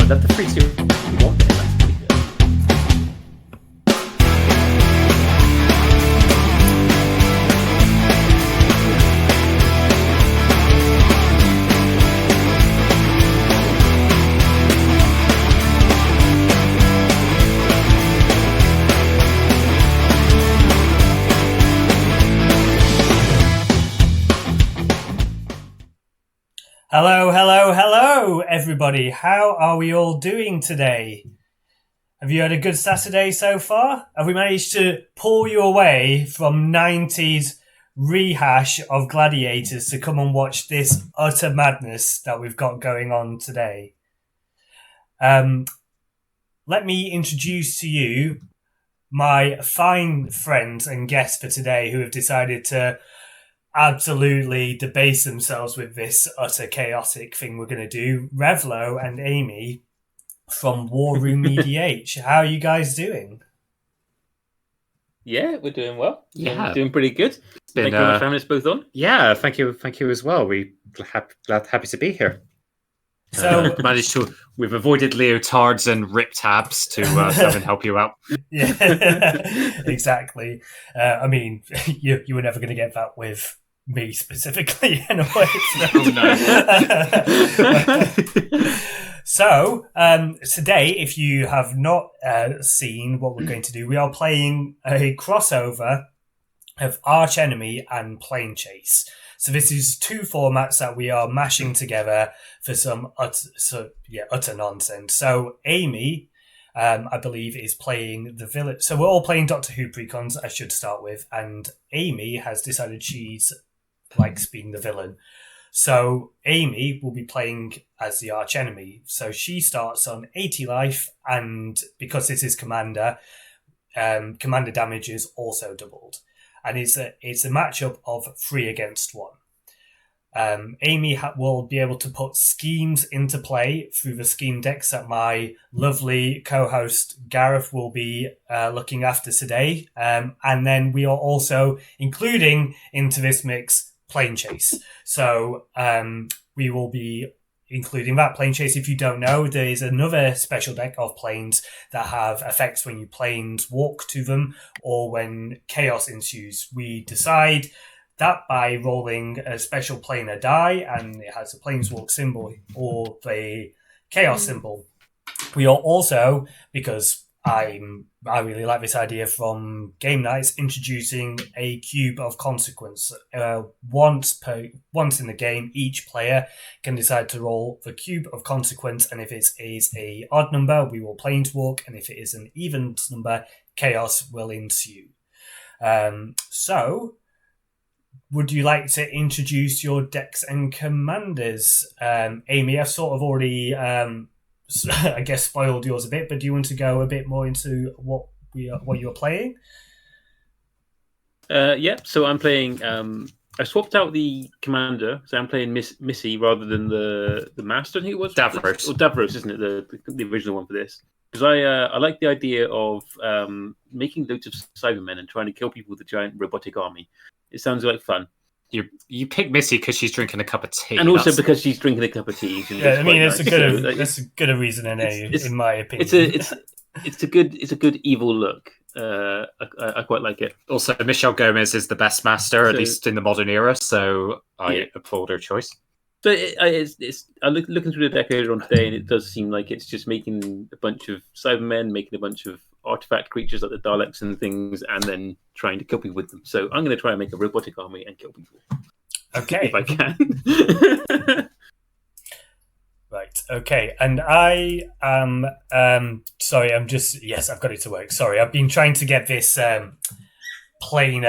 I'd love the 3-2-1. That's pretty good. Hello, everybody. How are we all doing today? Have you had a good Saturday so far? Have we managed to pull you away from 90s rehash of Gladiators to come and watch this utter madness that we've got going on today? Let me introduce to you my fine friends and guests for today who have decided to absolutely debase themselves with this utter chaotic thing we're going to do. Revlo and Aimee from War Room EDH. How are you guys doing? Yeah, we're doing well. Yeah, doing pretty good. Thank you very much for having us both on. Yeah, thank you as well. We're happy to be here. So we've avoided leotards and rip tabs to come and help you out. Yeah, exactly. I mean, you were never going to get that with me specifically anyway. Oh, no. So, today, if you have not seen what we're going to do, we are playing a crossover of Archenemy and Planechase. So this is two formats that we are mashing together for some utter nonsense. So Aimee, I believe, is playing the villain. So we're all playing Doctor Who Precons, I should start with, and Aimee has decided she likes being the villain. So Aimee will be playing as the Archenemy. So she starts on 80 life, and because this is Commander, Commander damage is also doubled. And it's a matchup of 3 against 1. Aimee will be able to put schemes into play through the scheme decks that my lovely co-host Gareth will be looking after today. And then we are also including into this mix Planechase. So we will be including that. Planechase, if you don't know, there is another special deck of planes that have effects when you planes walk to them or when chaos ensues. We decide that by rolling a special planar die, and it has a planeswalk symbol or the chaos symbol. We are also, because I really like this idea from game nights, introducing a cube of consequence. Once in the game, each player can decide to roll the cube of consequence, and if it is a odd number, we will planeswalk, and if it is an even number, chaos will ensue. So, would you like to introduce your decks and commanders? Aimee, I've sort of already I guess spoiled yours a bit, but do you want to go a bit more into what you're playing? Yeah, so I'm playing. I swapped out the commander, so I'm playing Missy rather than the master. I think it was Davros. Davros, isn't it? The original one for this, because I like the idea of making loads of Cybermen and trying to kill people with a giant robotic army. It sounds like fun. You pick Missy because she's drinking a cup of tea, and also because she's drinking a cup of tea. Yeah, I mean, it's a good reason, in my opinion. It's a good evil look. I quite like it. Also, Michelle Gomez is the best master, at least in the modern era. So I applaud her choice. So I'm looking through the deck earlier on today, and it does seem like it's just making a bunch of Cybermen, making a bunch of artifact creatures like the Daleks and things, and then trying to kill people with them. So I'm going to try and make a robotic army and kill people. Okay. If I can. Right, okay. And I am... sorry, I've got it to work. Sorry, I've been trying to get this planes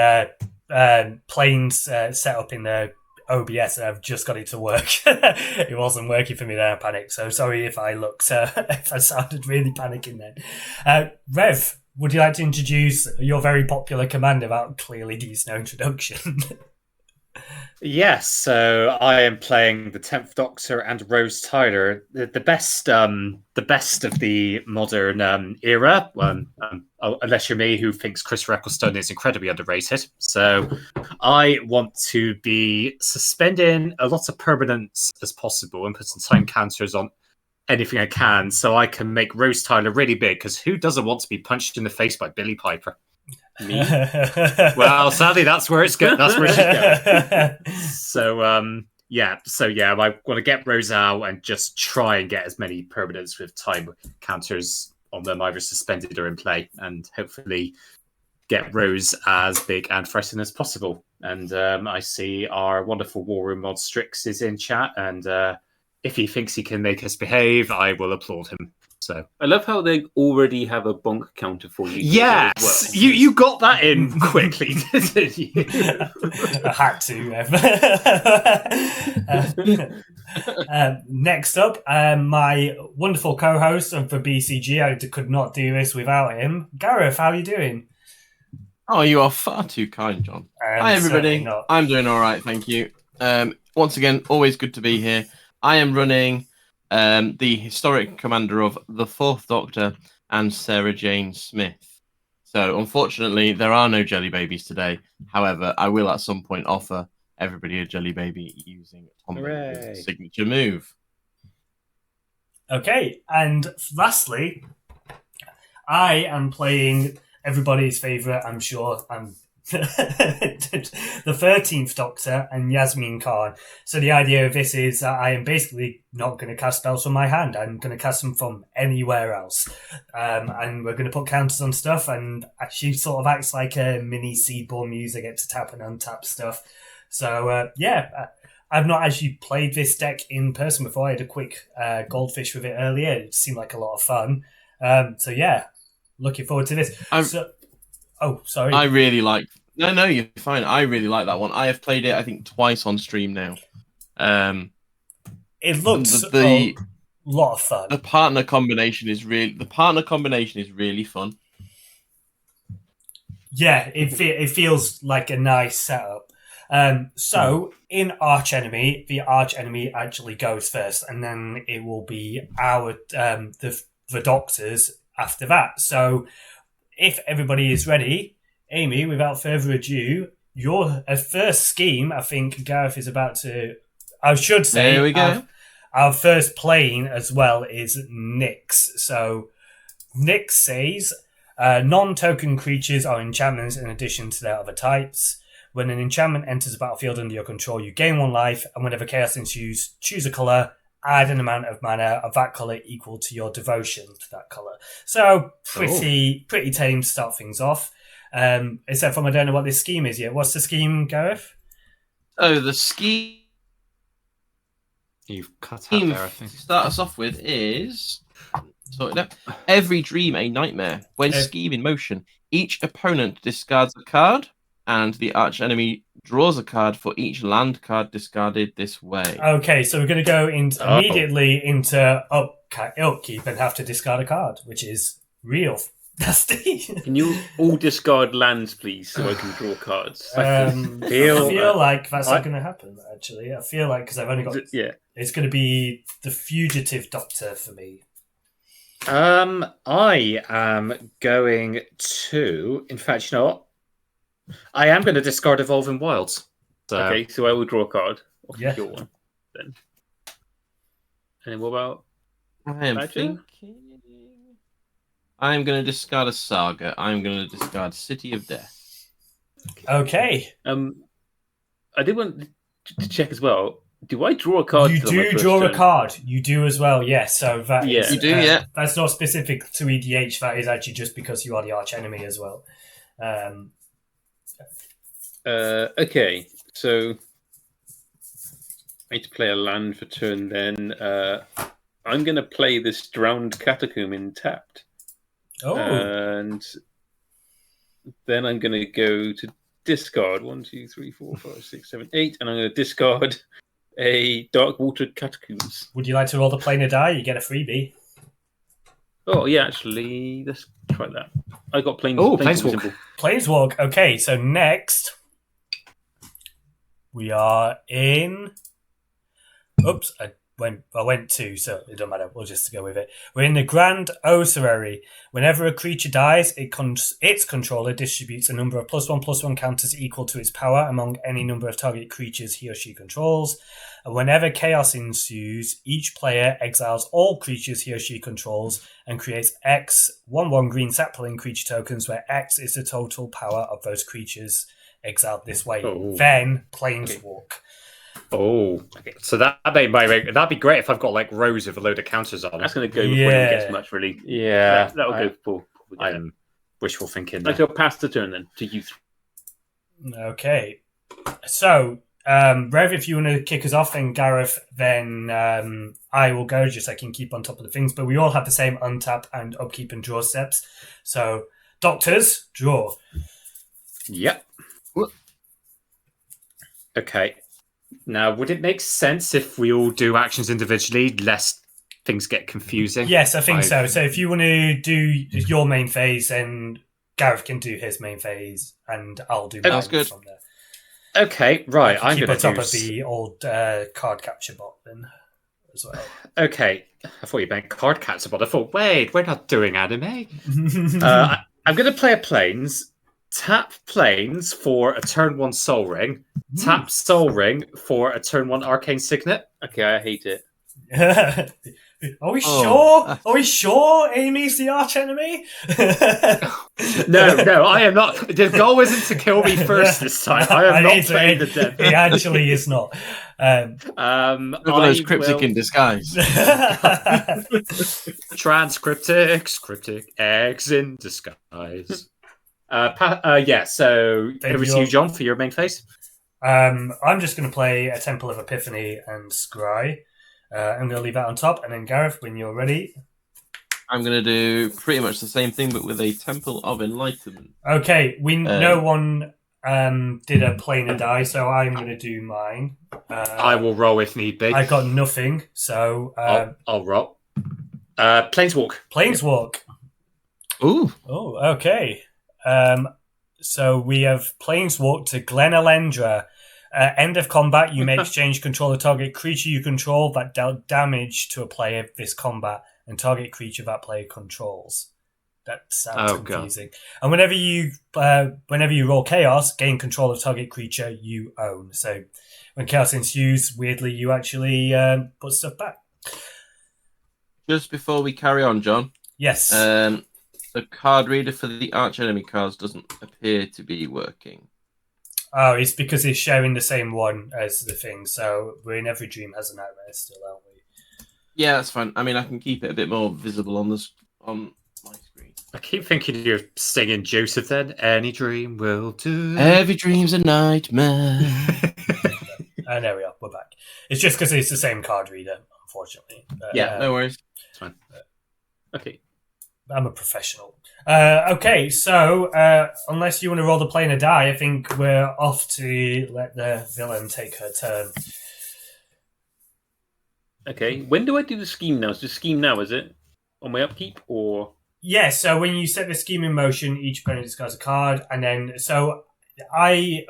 set up in the OBS, and I've just got it to work. It wasn't working for me then. I panicked. So sorry if I looked, if I sounded really panicking then. Rev, would you like to introduce your very popular commander that clearly needs no introduction? Yes, so I am playing the 10th Doctor and Rose Tyler, the best of the modern era. Unless you're me, who thinks Chris Ecclestone is incredibly underrated. So I want to be suspending a lot of permanence as possible and put some time counters on anything I can so I can make Rose Tyler really big, because who doesn't want to be punched in the face by Billie Piper? Me? Well, sadly, that's where it's going. That's where she's going. So I want to get Rose out and just try and get as many permanents with time counters on them, either suspended or in play, and hopefully get Rose as big and threatening as possible. And I see our wonderful War Room mod Strix is in chat, and if he thinks he can make us behave, I will applaud him. So I love how they already have a bonk counter for you. Yes, well. you got that in quickly, didn't you? I had to. Next up, my wonderful co-host for BCG. I could not do this without him. Gareth, how are you doing? Oh, you are far too kind, John. Hi, everybody. I'm doing all right, thank you. Once again, always good to be here. I am running the historic commander of the 4th Doctor and Sarah Jane Smith. So, unfortunately, there are no jelly babies today. However, I will at some point offer everybody a jelly baby using Tom Baker's signature move. Okay, and lastly, I am playing everybody's favourite, I'm sure, the 13th Doctor and Yasmin Khan. So the idea of this is that I am basically not going to cast spells from my hand. I'm going to cast them from anywhere else. And we're going to put counters on stuff, and she sort of acts like a mini Seedborn Muse. I get to tap and untap stuff. So, I've not actually played this deck in person before. I had a quick goldfish with it earlier. It seemed like a lot of fun. Looking forward to this. Oh, sorry. I really like... No, you're fine. I really like that one. I have played it, I think, twice on stream now. It looks a lot of fun. The partner combination is really fun. Yeah, it feels like a nice setup. So in Archenemy, the Archenemy actually goes first, and then it will be the Doctors after that. So if everybody is ready, Aimee, without further ado, your first scheme, I think Gareth is about to... I should say... There we go. Our first plane as well is Nyx. So Nyx says, non-token creatures are enchantments in addition to their other types. When an enchantment enters the battlefield under your control, you gain 1 life, and whenever chaos ensues, choose a colour, add an amount of mana of that colour equal to your devotion to that colour. So pretty tame to start things off. Except from I don't know what this scheme is yet. What's the scheme, Gareth? Oh, the scheme you've cut out there, I think. To start us off with is every dream a nightmare. When scheme in motion, each opponent discards a card, and the archenemy draws a card for each land card discarded this way. Okay, so we're going to go immediately into upkeep and have to discard a card, which is real nasty. Can you all discard lands, please, so I can draw cards? I feel like that's not going to happen, actually. I feel like, because I've only got... It's going to be the Fugitive Doctor for me. I am going to... In fact, you know what? I am going to discard Evolving Wilds. So... Okay, so I will draw a card off your one, then. And then what about... I am thinking... I'm going to discard a Saga. I'm going to discard City of Death. Okay. I did want to check as well. Do I draw a card? You do draw a card. You do as well, yes. So that is, you do, yeah. That's not specific to EDH. That is actually just because you are the archenemy as well. Okay, so I need to play a land for turn. Then I'm going to play this Drowned Catacomb in tapped. Oh. And then I'm going to go to discard 1, 2, 3, 4, 5, 6, 7, 8, and I'm going to discard a Dark Watered Catacombs. Would you like to roll the planar die? You get a freebie. Oh yeah, actually, let's try that. I got Planeswalk. Planeswalk. Okay, so next we are in. Oops, I went to, so it don't matter. We'll just go with it. We're in the Grand Ossuary. Whenever a creature dies, its controller distributes a number of +1/+1 counters equal to its power among any number of target creatures he or she controls. And whenever chaos ensues, each player exiles all creatures he or she controls and creates X 1/1 green sapling creature tokens, where X is the total power of those creatures exiled this way. Then Planeswalk. Oh, okay. So that'd be great if I've got like rows of a load of counters on. That's going to go before you get much, really. Yeah, that'll go before. I'm wishful thinking. Like, I'll pass the turn then to you. Okay, so Rev, if you want to kick us off, and Gareth, then I will go just so I can keep on top of the things. But we all have the same untap and upkeep and draw steps. So, doctors, draw. Yep. Okay. Now, would it make sense if we all do actions individually, lest things get confusing? Yes, I think so. So if you want to do your main phase, then Gareth can do his main phase, and I'll do mine from there. Okay, right. I'm going to keep on top of the old card capture bot then as well. Okay. I thought you meant card capture bot. I thought, wait, we're not doing anime. I'm going to play a Plains. Tap Plains for a turn 1 Soul Ring. Tap Soul Ring for a turn 1 Arcane Signet. Okay, I hate it. Are we sure? Are we sure Aimee's the archenemy? No, I am not. The goal isn't to kill me first this time. I am not playing the dead. It actually is not. Those cryptic in disguise. Cryptic eggs in disguise. Yeah, so over to you, John, for your main phase. I'm just going to play a Temple of Epiphany and Scry. I'm going to leave that on top, and then Gareth, when you're ready. I'm going to do pretty much the same thing, but with a Temple of Enlightenment. Okay, no one did a planar die, so I'm going to do mine. I will roll if need be. I got nothing, so... I'll roll. Planeswalk. Ooh. Oh, okay. So we have Planeswalk to Glen Elendra. End of combat, you may exchange control of target creature you control that dealt damage to a player this combat, and target creature that player controls. That sounds confusing. God. And whenever you roll chaos, gain control of target creature you own. So when chaos ensues, weirdly, you actually put stuff back. Just before we carry on, John. Yes. The card reader for the Archenemy cards doesn't appear to be working. Oh, it's because it's sharing the same one as the thing. So we're in Every Dream Has a Nightmare still, aren't we? Yeah, that's fine. I mean, I can keep it a bit more visible on my screen. I keep thinking you're singing Joseph then. Any dream will do. Every dream's a nightmare. And there we are. We're back. It's just because it's the same card reader, unfortunately. Yeah, no worries. It's fine. Okay. I'm a professional. Okay, so unless you want to roll the planar die, I think we're off to let the villain take her turn. Okay, when do I do the scheme now? Is the scheme now, is it? On my upkeep, or...? Yeah, so when you set the scheme in motion, each opponent discards a card, and then... So,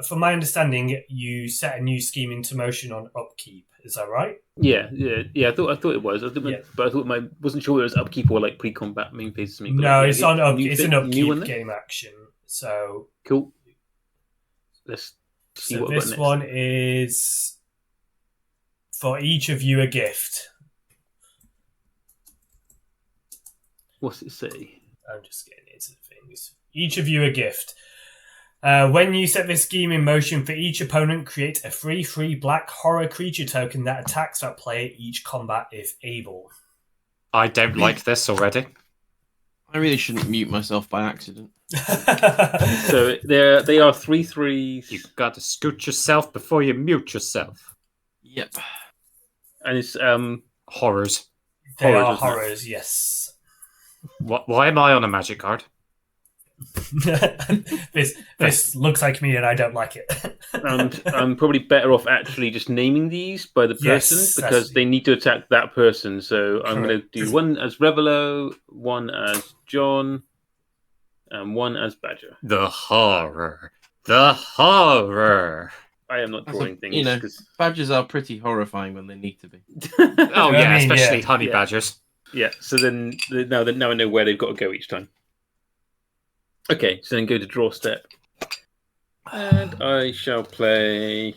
from my understanding, you set a new scheme into motion on upkeep. Is that right? Yeah. I thought it was. But I thought wasn't sure it was upkeep or like pre-combat main phase. No, it's on upkeep. It's an upkeep game action. So cool. Let's see what this one is for each of you a gift. What's it say? I'm just getting into the things. Each of you a gift. When you set this scheme in motion, for each opponent, create a 3/3 black horror creature token that attacks that player each combat if able. I don't like this already. I really shouldn't mute myself by accident. So they are 3/3s. You've got to scoot yourself before you mute yourself. Yep. And it's horrors. They are horrors, yes. Why am I on a magic card? This looks like me and I don't like it. And I'm probably better off actually just naming these by the person because they need to attack that person. So I'm going to do one as Revelo, one as John, and one as Badger. The horror. The horror. I am not drawing things. Badgers are pretty horrifying when they need to be. Oh yeah, especially honey badgers. Yeah. So then now I know where they've got to go each time. Okay, so then go to draw step, and I shall play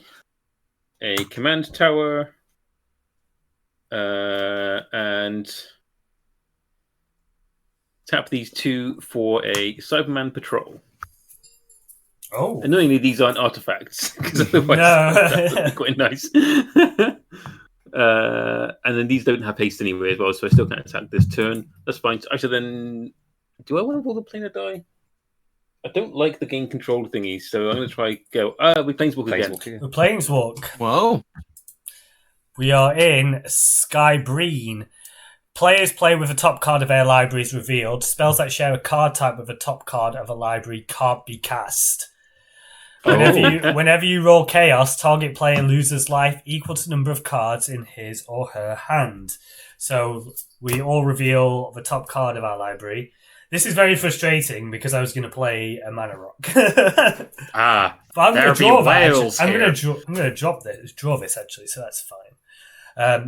a command tower, and tap these 2 for a Cyberman patrol. Oh, annoyingly, these aren't artifacts because otherwise that would be quite nice. And then these don't have haste anyway as well, so I still can't attack this turn. That's fine. Actually, then do I want to roll the planar die? I don't like the gain control thingies, so I'm going to try go. We planeswalk again. The planeswalk. Whoa. We are in Skybreen. Players play with the top card of their libraries revealed. Spells that share a card type with the top card of a library can't be cast. Whenever you roll chaos, target player loses life equal to the number of cards in his or her hand. So we all reveal the top card of our library. This is very frustrating because I was going to play a Mana Rock. But I'm going to draw that. I'm going to draw this actually, so that's fine.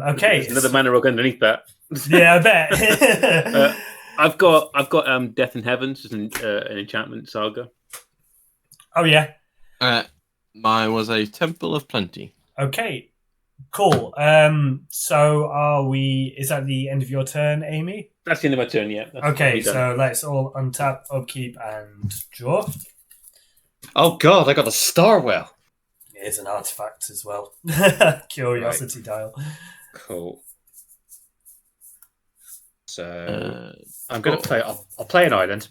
Okay, there's another Mana Rock underneath that. Yeah, I bet. I've got Death in Heavens, an enchantment saga. Oh yeah. Mine was a Temple of Plenty. Okay, cool. So are we? Is that the end of your turn, Aimee? That's the end of my turn. Yeah. Okay, so let's all untap, upkeep, and draw. Oh god, I got a Starwell. Here's an artifact as well. Curiosity dial. Cool. So I'm going to play. I'll play an island,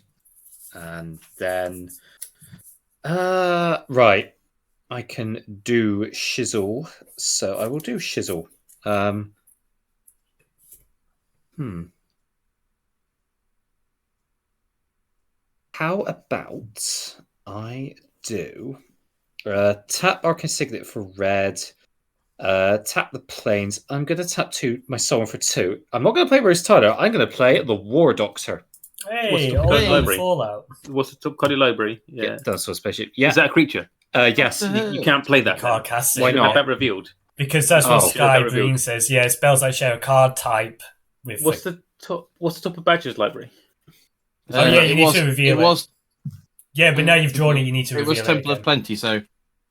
and then right, I can do Shizzle. So I will do Shizzle. How about I do tap Arcane Signet for red. Tap the planes. I'm going to tap my Sovereign for 2. I'm not going to play Rose Tyler. I'm going to play the War Doctor. Hey, library. Fallout. What's the top card of library? Yeah, Dinosaur Spaceship. Yeah. Is that a creature? Yes. You can't play that. Can't cast it. Why not? Have that revealed. Because that's what Skybreen says. Yeah, spells that share a card type. With What's the top of Badger's library? You need to reveal it. Yeah, but now you've drawn it, you need to reveal it. It was Temple of Plenty, so...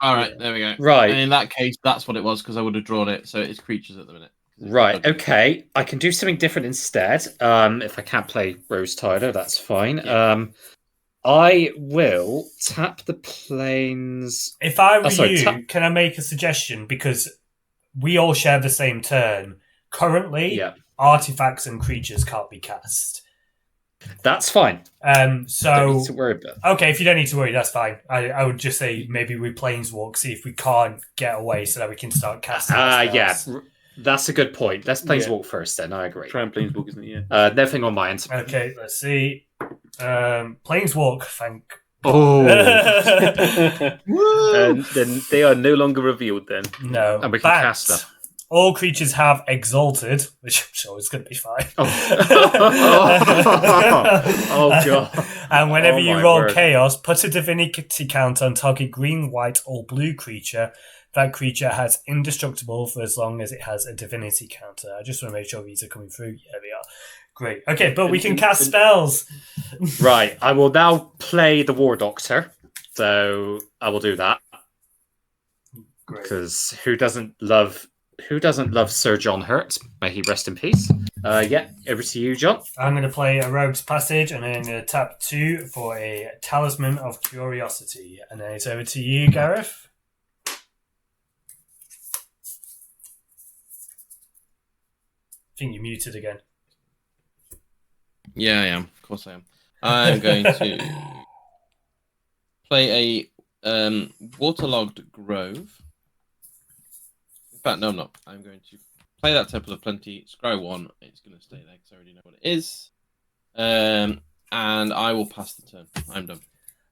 Alright, there we go. Right. And in that case, that's what it was, because I would have drawn it, so it's creatures at the minute. Right, okay. I can do something different instead. If I can't play Rose Tyler, that's fine. Yeah. I will tap the planes... If I were you, can I make a suggestion? Because we all share the same turn. Currently, artifacts and creatures can't be cast. That's fine. Don't need to worry about. Okay, if you don't need to worry, that's fine. I would just say maybe we planeswalk, see if we can't get away, so that we can start casting. Yeah, that's a good point. Let's planeswalk first, then. I agree. Try and planeswalk, isn't it? Yeah. Nothing on my end. Okay, let's see. Planeswalk. Thank. Oh. And then they are no longer revealed. Then no, and we can cast them. All creatures have Exalted, which I'm sure is going to be fine. Oh god! And whenever you roll chaos, put a divinity counter on target green, white, or blue creature. That creature has indestructible for as long as it has a divinity counter. I just want to make sure these are coming through. Yeah, they are. Great. Okay, but we can cast spells. Right. I will now play the War Doctor. So I will do that. Great. Because who doesn't love Sir John Hurt? May he rest in peace. Yeah, over to you, John. I'm going to play a Rogue's Passage, and then I'm going to tap 2 for a Talisman of Curiosity. And then it's over to you, Gareth. I think you're muted again. Yeah, I am. Of course I am. I'm going to play a Waterlogged Grove. In fact, no, I'm not. I'm going to play that Temple of Plenty, scry 1. It's going to stay there because I already know what it is. And I will pass the turn. I'm done.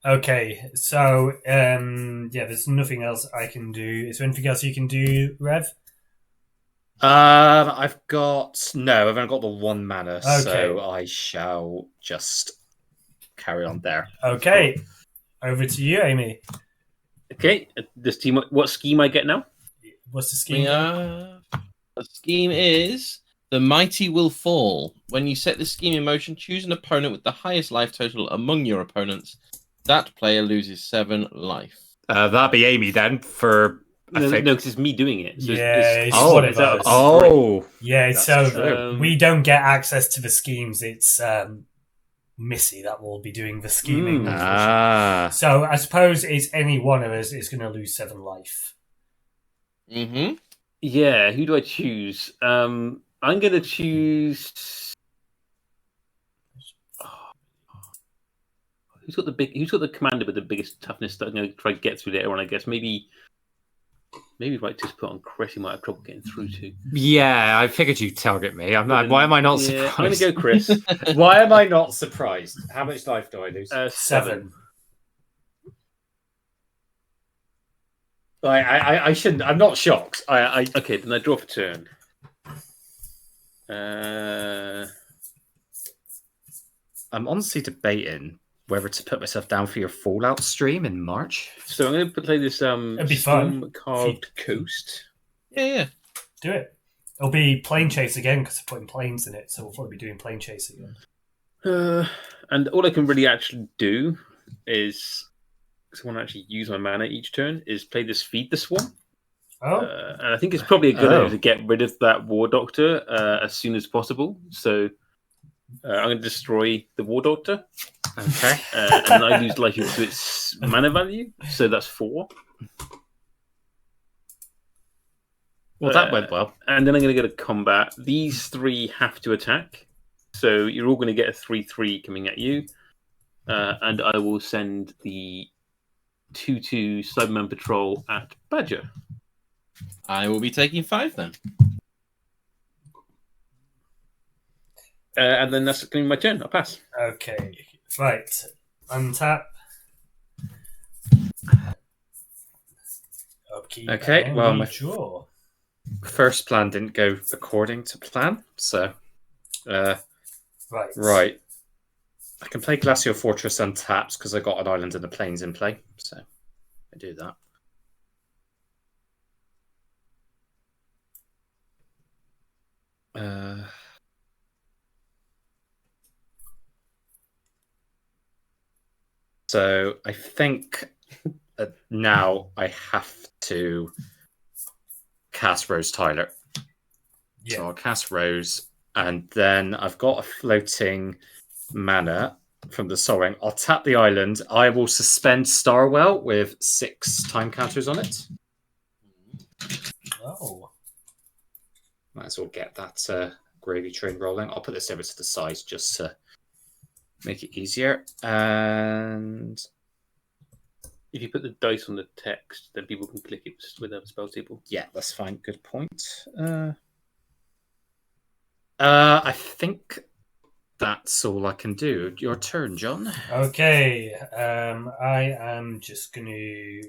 Okay, so, there's nothing else I can do. Is there anything else you can do, Rev? I've only got the 1 mana, so I shall just carry on there. Okay, over to you, Aimee. Okay, what scheme I get now? What's the scheme? The scheme is the mighty will fall. When you set this scheme in motion, choose an opponent with the highest life total among your opponents. That player loses 7 life. That'd be Aimee then. No, because it's me doing it. So it's one of those. Yeah. So we don't get access to the schemes. It's Missy that will be doing the scheming. So I suppose it's any one of us is going to lose 7 life. Mm-hmm. Yeah. Who do I choose? I'm going to choose. Who's got the commander with the biggest toughness that I'm going to try to get through later on? I guess maybe if I just put on Chris, he might have trouble getting through too. Yeah, I figured you'd target me. Why am I not surprised? I'm going to go Chris. Why am I not surprised? How much life do I lose? 7. I shouldn't. I'm not shocked. Okay, then I draw for turn. I'm honestly debating whether to put myself down for your Fallout stream in March. So I'm going to play this Storm-Carved Coast. Yeah. Do it. It'll be Planechase again because they're putting planes in it, so we'll probably be doing Planechase again. And all I can really actually do is, because I want to actually use my mana each turn, is play this Feed the Swarm. And I think it's probably a good idea to get rid of that War Doctor as soon as possible. So I'm going to destroy the War Doctor. Okay. And I lose life to its mana value. So that's 4. Well, that went well. And then I'm going to go to combat. These 3 have to attack. So you're all going to get a 3/3 coming at you. And I will send the 2/2 Cyberman Patrol at Badger. I will be taking 5 then. And then that's going to be my turn. I'll pass. Okay. Right. Untap. Upkeep. Okay, well, my draw. First plan didn't go according to plan, so... Right. I can play Glacial Fortress untapped because I got an island and the plains in play, so I do that. So I think now I have to cast Rose Tyler. Yeah. So I'll cast Rose, and then I've got a floating mana from the Sol Ring. I'll tap the island. I will suspend Starwell with 6 time counters on it. Oh. Might as well get that gravy train rolling. I'll put this over to the side just to make it easier. And if you put the dice on the text, then people can click it without spell table. Yeah, that's fine. Good point. I think that's all I can do. Your turn, John. Okay. I am just going to...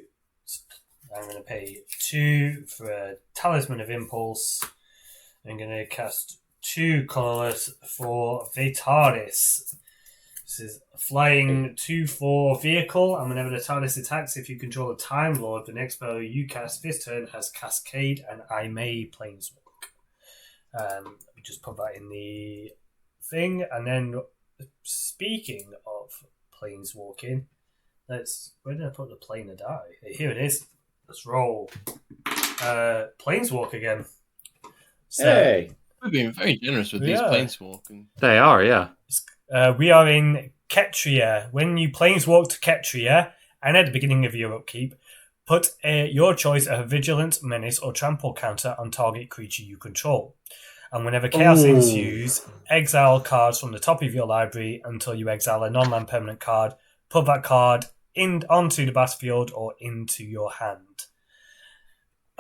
I'm going to pay 2 for a Talisman of Impulse. I'm going to cast 2 colorless for Vitaris. This is a flying 2/4 vehicle, and whenever the TARDIS attacks, if you control a Time Lord, the next spell you cast this turn has Cascade and Aimee Planeswalk. We just put that in the thing, and then speaking of Planeswalking, where did I put the plane of die? Here it is. Let's roll. Planeswalk again. So, hey, we've been very generous with these Planeswalking. They are, yeah. We are in Ketria. When you Planeswalk to Ketria, and at the beginning of your upkeep, put your choice of a Vigilance, Menace, or Trample counter on target creature you control. And whenever Chaos ensues, exile cards from the top of your library until you exile a non-land permanent card. Put that card onto the battlefield or into your hand.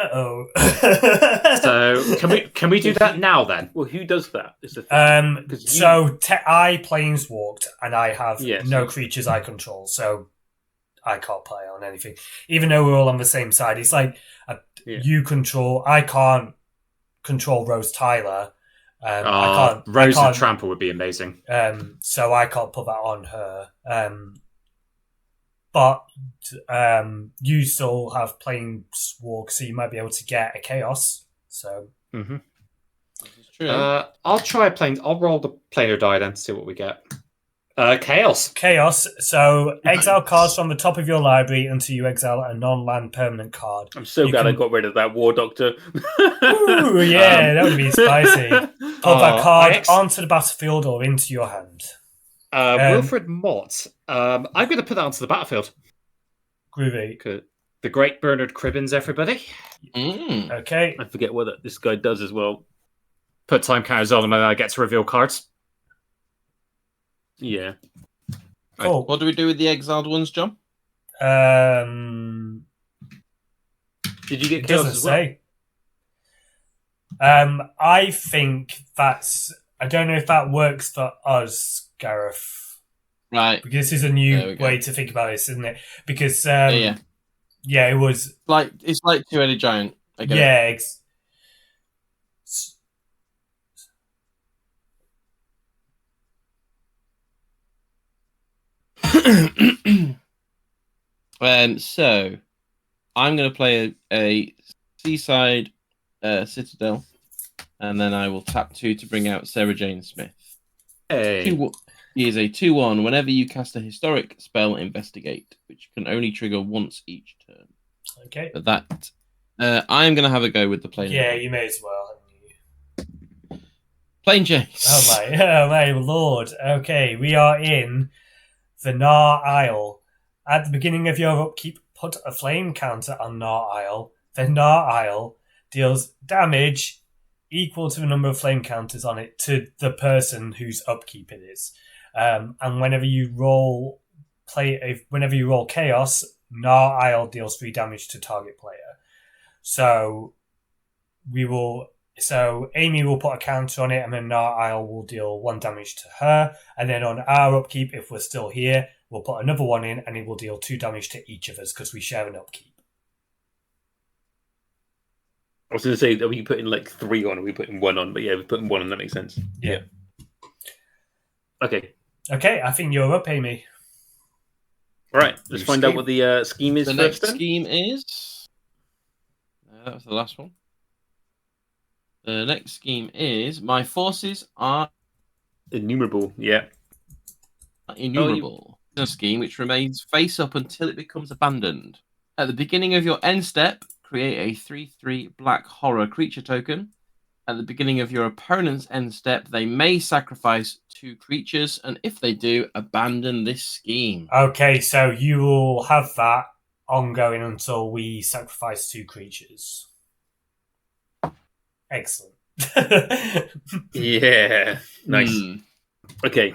So can we do that now then? Well, who does that? Is the thing. I planeswalked and I have no creatures I control, so I can't play on anything. Even though we're all on the same side, it's like you control. I can't control Rose Tyler. Rose and Trample would be amazing. So I can't put that on her. but you still have Planeswalk, so you might be able to get a Chaos. So, I'll try I'll roll the planar die then to see what we get. Chaos. So exile cards from the top of your library until you exile a non-land permanent card. I'm so glad I got rid of that War Doctor. Ooh, yeah, that would be spicy. Put that card onto the battlefield or into your hand. Wilfred Mott. I'm going to put that onto the battlefield. Groovy. The great Bernard Cribbins, everybody. Okay. I forget what this guy does as well. Put time counters on him and I get to reveal cards. Yeah. Cool. What do we do with the exiled ones, John? Did you get Chaos as well? Say. I think that's... I don't know if that works for us, Gareth. Right. Because this is a new way to think about this, isn't it? Because, yeah, it was... It's like Two-Headed Giant. Yeah, so I'm going to play a Seaside Citadel, and then I will tap 2 to bring out Sarah Jane Smith. Hey. He is a 2/1. Whenever you cast a historic spell, investigate, which can only trigger once each turn. Okay. But that I'm going to have a go with the plane. Yeah, you may as well. Planechase. Oh my lord. Okay, we are in the Nar Isle. At the beginning of your upkeep, put a flame counter on Nar Isle. The Nar Isle deals damage equal to the number of flame counters on it to the person whose upkeep it is. And whenever you roll Chaos, Nar Isle deals 3 damage to target player. So Aimee will put a counter on it, and then Nar Isle will deal 1 damage to her. And then on our upkeep, if we're still here, we'll put another 1 in, and it will deal 2 damage to each of us because we share an upkeep. I was going to say, are we putting 3 on, or are we putting 1 on? But yeah, we're putting 1 on, that makes sense. Yeah. Okay, I think you're up, Aimee. All right, let's find out what the scheme is. The next scheme is... that was the last one. The next scheme is my forces are innumerable. Yeah. Innumerable. A scheme which remains face up until it becomes abandoned. At the beginning of your end step, create a 3/3 black horror creature token. At the beginning of your opponent's end step, they may sacrifice 2 creatures, and if they do, abandon this scheme. Okay, so you will have that ongoing until we sacrifice 2 creatures. Excellent. Yeah. Nice. Okay.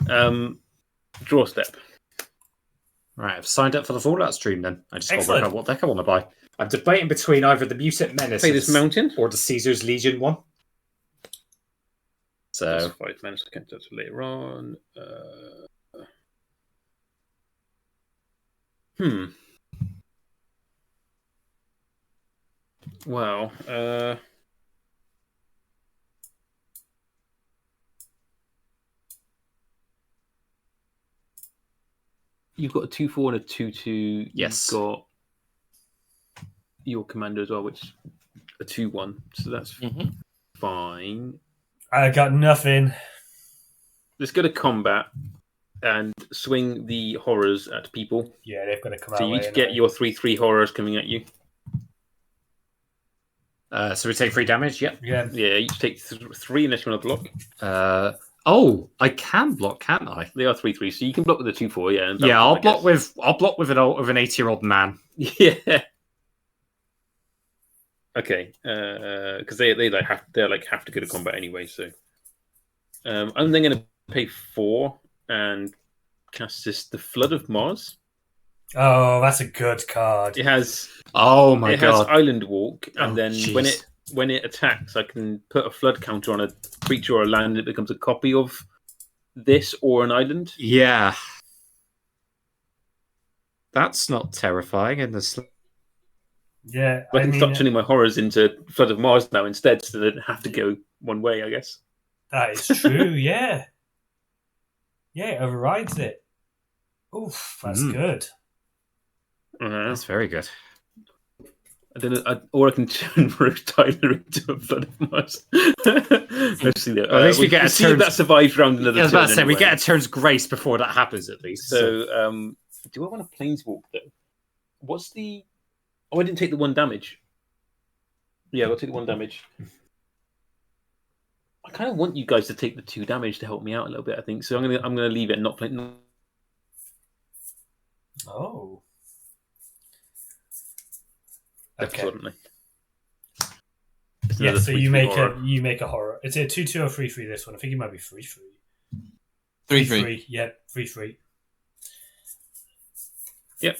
Draw step. Right, I've signed up for the Fallout stream then. I just got to work out what deck I want to buy. I'm debating between either the Mutant Menace Play this mountain or the Caesar's Legion one. So 5 mana, I can do it later on. Wow. You've got a 2/4 and a 2/2. Yes. You've got your commander as well, which is a 2/1. So that's fine. I got nothing. Let's go to combat and swing the horrors at people. Yeah, they've got to come out. So you each get your 3/3 horrors coming at you. So we take 3 damage, yep. Yeah. Yeah, each take 3 unless you want to block. I can block, can't I? They are 3/3, so you can block with a 2/4, yeah. Yeah, I'll block with an 80-year-old man. Yeah. Okay, because they have to go to combat anyway. So, I'm then going to pay 4 and cast the Flood of Mars. Oh, that's a good card. It has. Oh my god! It has Island Walk, and then geez. when it attacks, I can put a flood counter on a creature or a land. It becomes a copy of this or an island. Yeah, that's not terrifying in the. Yeah, I can start turning my horrors into Flood of Mars now instead, so they don't have to go one way, I guess. That is true, yeah. Yeah, it overrides it. Oof, that's good. That's very good. I don't know, or I can turn Rose Tyler into a Flood of Mars. Let's see that. At least we get a see turn. if that survives round another. I was about to say anyway. we get a turn's grace before that happens, at least. So, do I want to planeswalk though? What's the? Oh, I didn't take the 1 damage. Yeah, I'll take the 1 damage. I kind of want you guys to take the 2 damage to help me out a little bit. I think so. I'm gonna leave it and not play. Oh. Okay. Yeah, so you make a horror. Is it 2/2 or 3/3 this one? I think it might be 3/3. 3/3. Yeah, 3/3. Yep.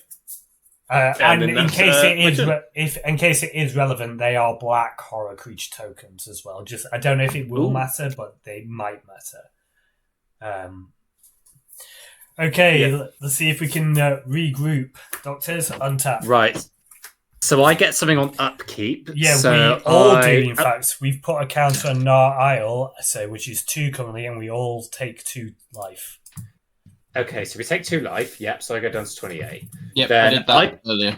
And in case it is relevant, they are black horror creature tokens as well. Just I don't know if it will matter, but they might matter. Okay, let's see if we can regroup. Doctors, untap. Right. So I get something on upkeep. Yeah, so we all do. In fact, we've put a counter on Nar Isle, which is 2 currently, and we all take 2 life. Okay, so we take 2 life. Yep. So I go down to 28. Yep. Then I did that earlier.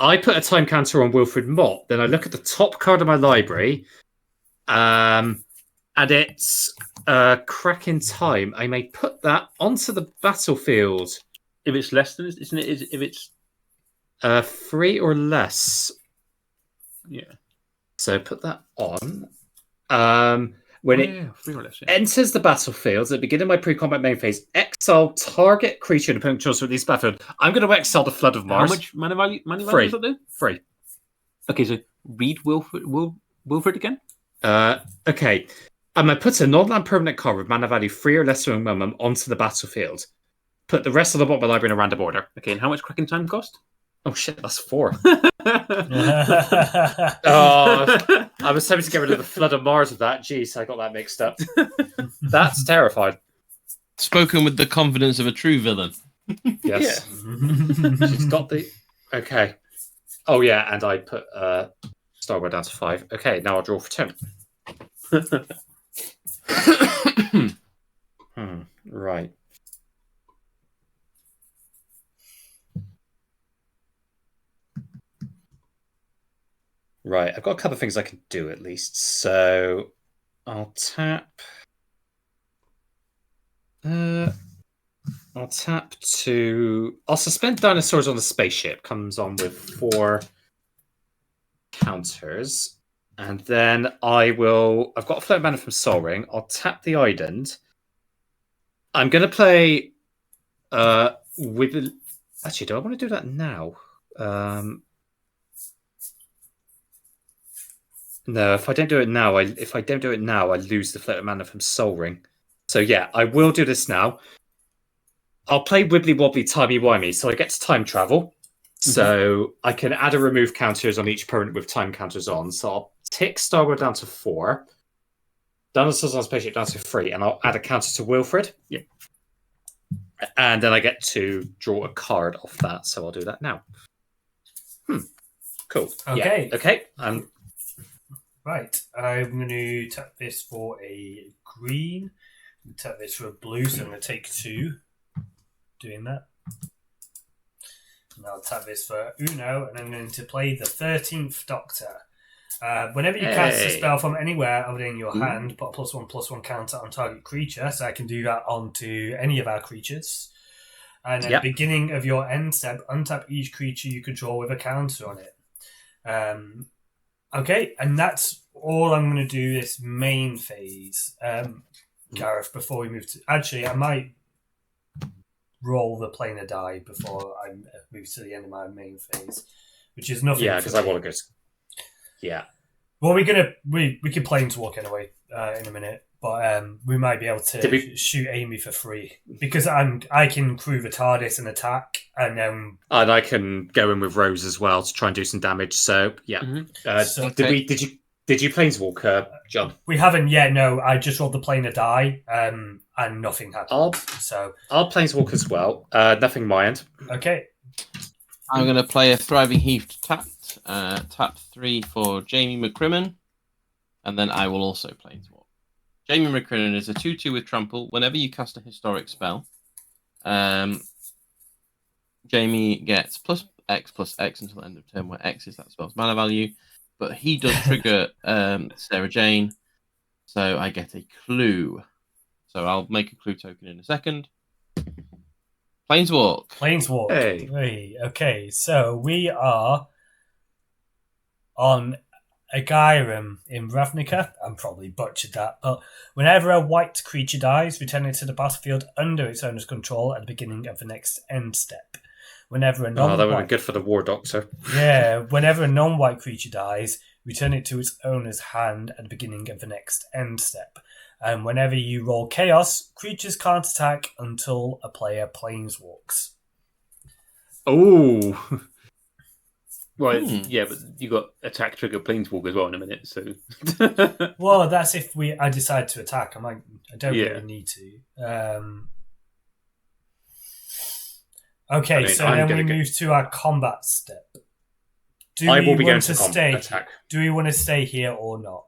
I put a time counter on Wilfred Mott. Then I look at the top card of my library, and it's Cracking Time. I may put that onto the battlefield. If it's less than, isn't it? If it's 3 or less. Yeah. So put that on. When it 3 or less, enters the battlefield at the beginning of my pre-combat main phase, exile target creature and opponent choice from this battlefield. I'm going to exile the Flood of Mars. How much mana value Free. does that do? Free. Okay, so read Wilfred again. Okay. I'm going to put a non-land permanent card with mana value 3 or less from minimum onto the battlefield. Put the rest of the bottom of my library in a random order. Okay, and how much Cracking Time cost? Oh shit, that's 4. I was hoping to get rid of the Flood of Mars with that. Jeez, I got that mixed up. That's terrifying. Spoken with the confidence of a true villain. Yes. Yeah. She's got the... Okay. Oh yeah, and I put Starboard down to 5. Okay, now I'll draw for turn. Right. Right, I've got a couple of things I can do at least. So I'll tap. I'll suspend dinosaurs on the spaceship. Comes on with 4 counters. And then I've got a float mana from Sol Ring. I'll tap the island. I'm going to play with... Actually, do I want to do that now? No, if I don't do it now, I lose the float mana from Sol Ring. So yeah, I will do this now. I'll play Wibbly Wobbly Timey Wimey, so I get to time travel. So I can add or remove counters on each opponent with time counters on. So I'll tick Starboard down to 4. Dinosaurs on Spaceship down to 3, and I'll add a counter to Wilfred. Yeah. And then I get to draw a card off that, so I'll do that now. Cool. Okay. Yeah. Okay. Right. I'm going to tap this for a green. Tap this for a blue, so I'm going to take 2. Doing that. And I'll tap this for Uno, and I'm going to play the 13th Doctor. Whenever you cast a spell from anywhere other than your hand, put a +1/+1 counter on target creature, so I can do that onto any of our creatures. And at the beginning of your end step, untap each creature you control with a counter on it. Okay, and that's all I'm going to do this main phase. Gareth, before we move to... Actually, I might roll the planar die before I move to the end of my main phase, which is nothing. Yeah, because I want to go... Yeah. Well, we can planeswalk anyway in a minute, but we might be able to shoot Aimee for free because I can crew the TARDIS and attack, and then I can go in with Rose as well to try and do some damage. So yeah, did you planeswalk, John? We haven't yet. No, I just rolled the planar die, and nothing happened. I'll planeswalk as well. Nothing my end. Okay. I'm going to play a Thriving Heath tapped. Tap 3 for Jamie McCrimmon, and then I will also planeswalk. Jamie McCrimmon is a 2/2 with trample. Whenever you cast a historic spell, Jamie gets X plus X until the end of turn, where X is that spell's mana value. But he does trigger Sarah Jane, so I get a clue. So I'll make a clue token in a second. Planeswalk. Planeswalk. Hey. Okay, so we are on a Gyrum in Ravnica. I'm probably butchered that, but whenever a white creature dies, return it to the battlefield under its owner's control at the beginning of the next end step. Whenever a non-white... that would be good for the War Doctor. Yeah, whenever a non-white creature dies, return it to its owner's hand at the beginning of the next end step. And whenever you roll Chaos, creatures can't attack until a player planeswalks. Oh, Well, yeah, but you got attack trigger planeswalk as well in a minute. So, well, that's if I decide to attack. I don't really need to. Okay, so then we move to our combat step. I will be going to combat attack. Do we want to stay here or not?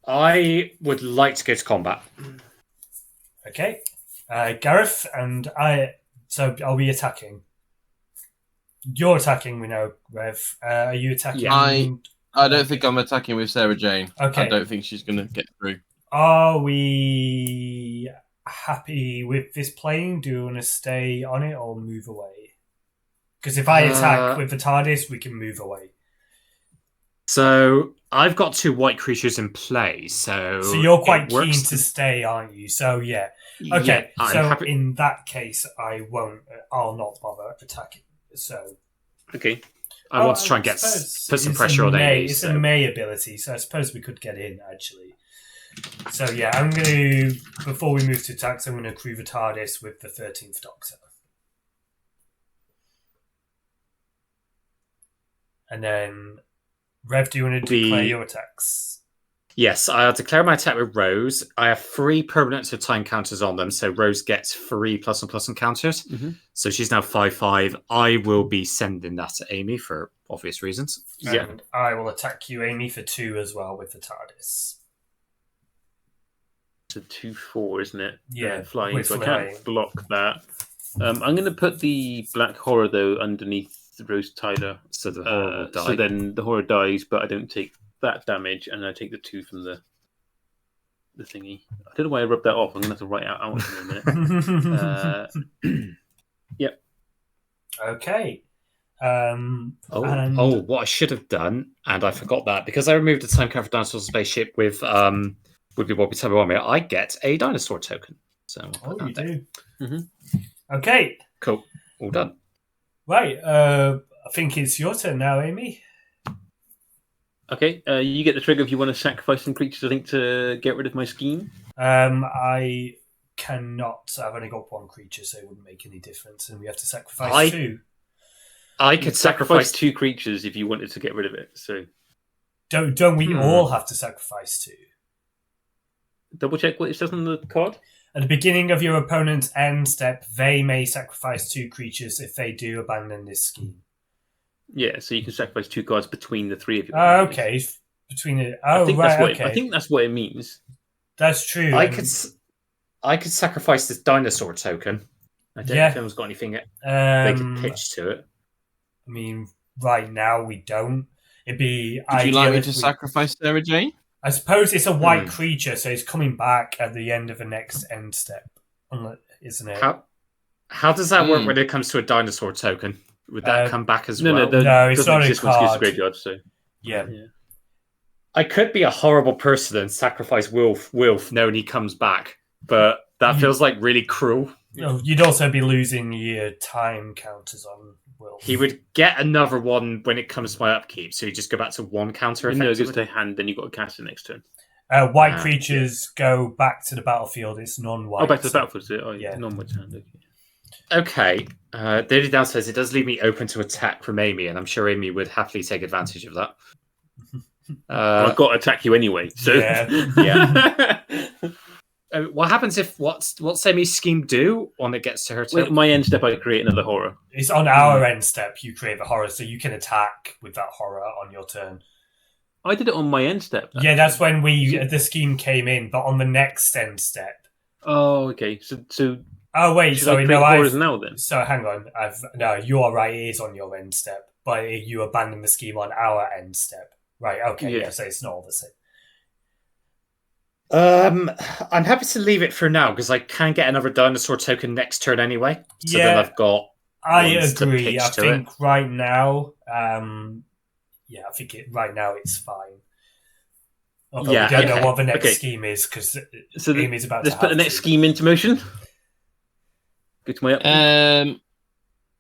I would like to go to combat. Okay, Gareth and I. So, are we attacking? You're attacking, we know, Rev. Are you attacking? Yeah. I don't think I'm attacking with Sarah Jane. Okay. I don't think she's going to get through. Are we happy with this plane? Do we want to stay on it or move away? Because if I attack with the TARDIS, we can move away. So I've got 2 white creatures in play, so you're quite keen to stay, aren't you? So yeah. Okay. Yeah, so in that case, I'll not bother attacking. So okay, I want to try and put some pressure on Aimee. It's a May ability, so I suppose we could get in actually. So yeah, I'm going to, before we move to attacks, I'm going to crew the TARDIS with the 13th Doctor, and then Rev, do you want to declare your attacks? Yes, I'll declare my attack with Rose. I have 3 permanent time counters on them, so Rose gets 3 +1/+1 counters. Mm-hmm. So she's now 5/5. I will be sending that to Aimee for obvious reasons. And I will attack you, Aimee, for 2 as well with the TARDIS. It's a 2/4, isn't it? Yeah, flying. So I can't block that. I'm going to put the Black Horror though underneath Rose Tyler, so the horror will die. So then the horror dies, but I don't take that damage, and I take the 2 from the thingy. I don't know why I rubbed that off. I'm going to have to write it out in a minute. Yep. Okay. What I should have done, and I forgot that, because I removed the time counter for Dinosaur Spaceship with Would Be Wobbly Tubby Army, I get a dinosaur token. So you do. Mm-hmm. Okay. Cool. All done. Right. I think it's your turn now, Aimee. Okay, you get the trigger if you want to sacrifice some creatures, I think, to get rid of my scheme. I cannot. I've only got 1 creature, so it wouldn't make any difference, and we have to sacrifice 2. I could sacrifice 2 creatures if you wanted to get rid of it. So don't we all have to sacrifice 2? Double check what it says on the card. At the beginning of your opponent's end step, they may sacrifice 2 creatures. If they do, abandon this scheme. Yeah, so you can sacrifice 2 cards between the 3 of you. Okay, between it. I think that's what it means. That's true. I could sacrifice this dinosaur token. I don't know if anyone's got anything they could pitch to it. I mean, right now we don't. It'd be. Would you like me to sacrifice Sarah Jane? I suppose it's a white creature, so it's coming back at the end of the next end step, isn't it? How does that work when it comes to a dinosaur token? Would that come back as well? No, it's not a card. Graveyard, so. Yeah. I could be a horrible person and sacrifice Wilf knowing he comes back, but that feels like really cruel. You'd also be losing your time counters on Wilf. He would get another one when it comes to my upkeep, so you just go back to 1 counter. No, it goes to hand, then you've got to cast it next turn. White creatures go back to the battlefield. It's non-white. Oh, back to the battlefield. Oh, yeah. Non-white hand. Okay. The only downside is it does leave me open to attack from Aimee, and I'm sure Aimee would happily take advantage of that. I've got to attack you anyway. So yeah. What happens if what's Aimee's scheme do when it gets to her turn? My end step, I create another horror. It's on our end step. You create the horror, so you can attack with that horror on your turn. I did it on my end step. Yeah, that's when the scheme came in, but on the next end step. Oh, okay. So Oh wait, Should I create horrors now then? So hang on, no, you are right. It is on your end step, but you abandon the scheme on our end step. Right? Okay, yeah. So it's not all the same. I'm happy to leave it for now because I can get another dinosaur token next turn anyway. So then I've got. I agree. I think right now, I think right now it's fine. Although we don't know what the next scheme is because Amy's about to. Let's put the next scheme into motion. Go to my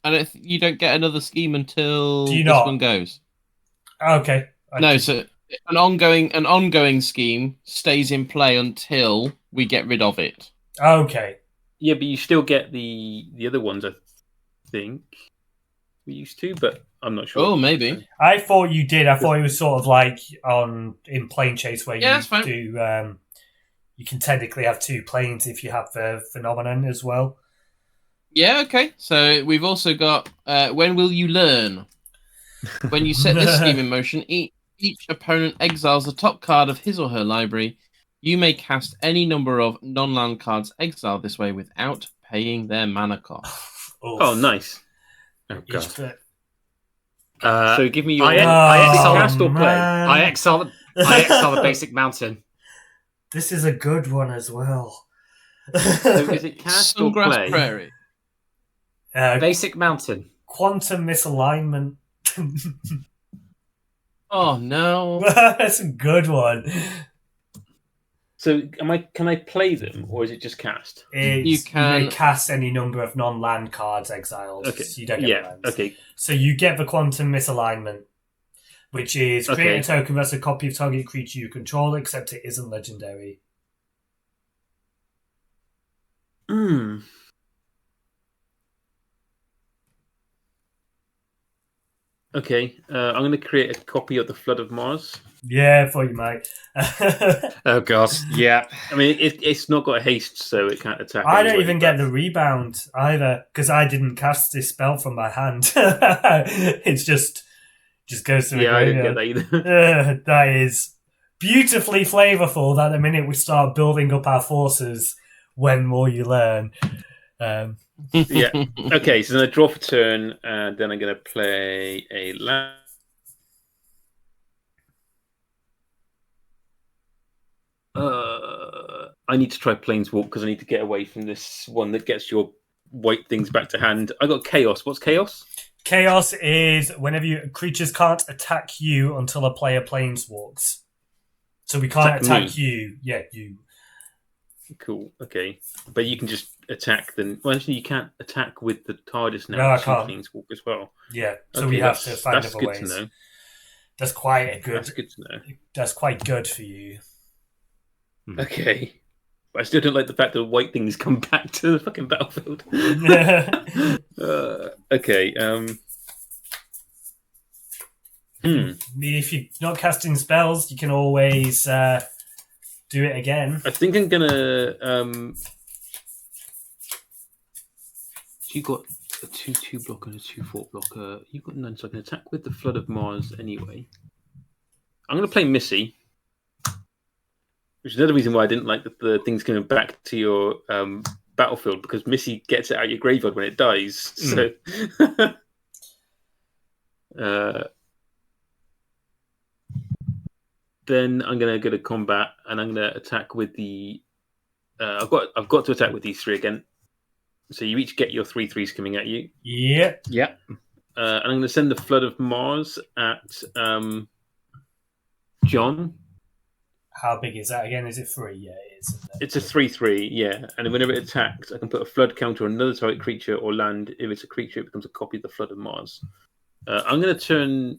update. You don't get another scheme until this one goes. Okay. No, so an ongoing scheme stays in play until we get rid of it. Okay. Yeah, but you still get the other ones, I think. We used to, but I'm not sure. Oh, maybe. I thought you did. I thought it was sort of like in Planechase where you do. You can technically have 2 planes if you have the phenomenon as well. Yeah. Okay. So we've also got when will you learn? When you set this scheme in motion, each opponent exiles the top card of his or her library. You may cast any number of non-land cards exiled this way without paying their mana cost. Oh, nice. Oh, God. So give me your... I exile the basic mountain. This is a good one as well. So is it cast or play? Prairie. Basic mountain. Quantum misalignment. Oh no. That's a good one. So can I play them or is it just cast? You can cast any number of non-land cards exiled. Okay. So you don't get lands. Okay. So you get the quantum misalignment, which is create a token that's a copy of target creature you control, except it isn't legendary. Okay, I'm going to create a copy of the Flood of Mars. Yeah, I thought you might. Oh, God. Yeah. I mean, it's not got a haste, so it can't attack. I don't even get the rebound either, because I didn't cast this spell from my hand. It's just goes to the I didn't get that either. That is beautifully flavourful that the minute we start building up our forces, when will you learn? Yeah. Okay, so then I draw for turn, and then I'm going to play a land. I need to try Planeswalk because I need to get away from this one that gets your white things back to hand. I got Chaos. What's Chaos? Chaos is whenever creatures can't attack you until a player Planeswalks. So we can't attack you. Yeah, you. Cool. Okay, but you can just attack them. Well, actually, you can't attack with the TARDIS now. No, I can't. Planeswalk as well. Yeah, so we have to find other ways. That's good to know. That's quite a good. That's good to know. That's quite good for you. Okay. But I still don't like the fact that white things come back to the fucking battlefield. Okay. If you're not casting spells, you can always do it again. I think I'm gonna. You got a 2/2 blocker and a 2/4 blocker. You've got none, so I can attack with the Flood of Mars anyway. I'm gonna play Missy. Which is another reason why I didn't like the things coming back to your battlefield, because Missy gets it out of your graveyard when it dies. So, then I'm gonna go to combat and I'm gonna attack with the. I've got to attack with these 3 again. So you each get your 3/3s coming at you. Yeah. And I'm gonna send the Flood of Mars at John. How big is that again? Is it 3? Yeah, it is. It's a 3/3, yeah. And whenever it attacks, I can put a flood counter on another target creature or land. If it's a creature, it becomes a copy of the Flood of Mars. I'm going to turn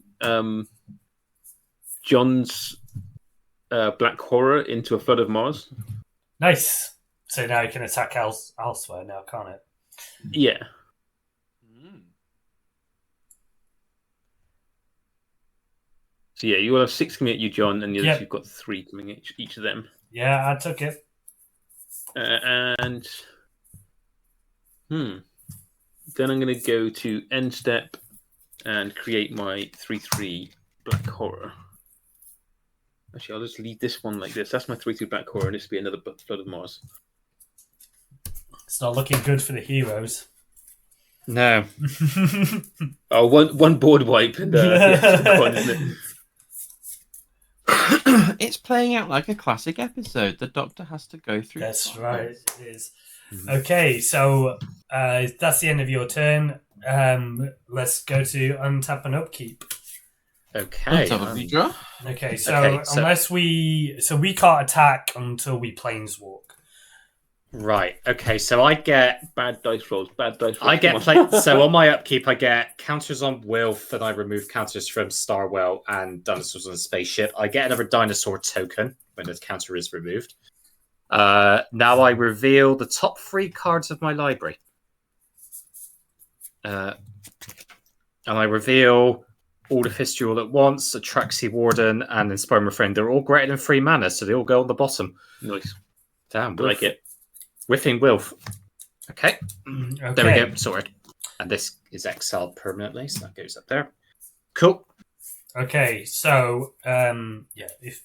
John's Black Horror into a Flood of Mars. Nice. So now you can attack elsewhere now, can't it? Yeah. So yeah, you will have 6 coming at you, John, and the others you've got 3 coming at each of them. Yeah, I took it. And then I'm going to go to end step and create my 3/3 Black Horror. Actually, I'll just leave this one like this. That's my 3/3 Black Horror, and this will be another Flood of Mars. It's not looking good for the heroes. No. Oh, one board wipe and gone, isn't it? It's playing out like a classic episode. The Doctor has to go through. That's right, it is. Okay, so that's the end of your turn. Let's go to untap and upkeep. Okay. Okay, so unless we can't attack until we planeswalk. Right. Okay. So I get bad dice rolls. I get so on my upkeep, I get counters on Wilf, and I remove counters from Starwell and Dinosaurs on the Spaceship. I get another dinosaur token when the counter is removed. Now I reveal the top 3 cards of my library, and I reveal all of History All at Once, Atraxi Warden, and Inspire My Friend. They're all greater than 3 mana, so they all go on the bottom. Nice. Damn, I like it. Whiffing Wilf. Okay. Okay. There we go. Sorted. And this is exiled permanently, so that goes up there. Cool. Okay, so if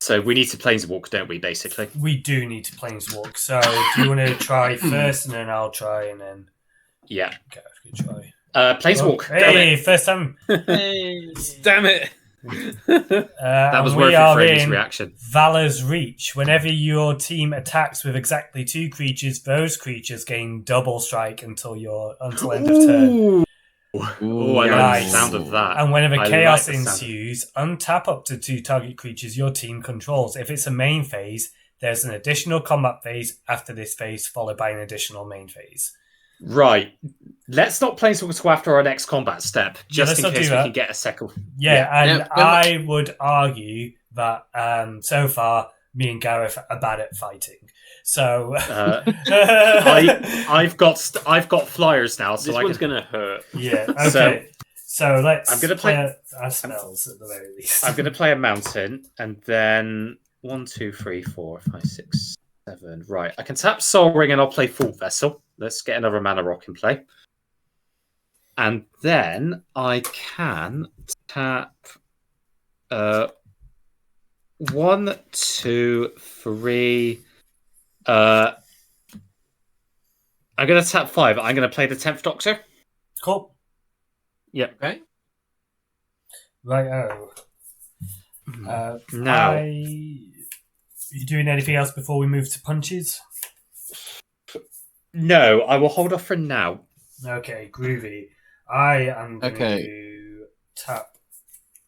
so we need to planeswalk, don't we? Basically, we do need to planeswalk. So do you want to try first, and then I'll try, and then yeah, Gareth can try. Planeswalk. Oh, hey, first time. Damn it. That was worth it for Amy's reaction. Valor's Reach. Whenever your team attacks with exactly 2 creatures, those creatures gain double strike until end of turn. Ooh, I like the sound of that. And whenever chaos ensues, untap up to 2 target creatures your team controls. If it's a main phase, there's an additional combat phase after this phase, followed by an additional main phase. Right. Let's not planeswalk to go after our next combat step, just in case we can get a second. I would argue that so far, me and Gareth are bad at fighting. So I've got flyers now, so this one's gonna hurt. Yeah. Okay. So let's. I'm gonna play our spells at the very least. I'm gonna play a mountain, and then 1, 2, 3, 4, 5, 6, 7. Right. I can tap Soul Ring, and I'll play Full Vessel. Let's get another mana rock in play, and then I can tap 1, 2, 3. I'm going to tap 5. I'm going to play the 10th Doctor. Cool. Yep. Okay. Right. Now, are you doing anything else before we move to punches? No, I will hold off for now. Okay, groovy. I am going to tap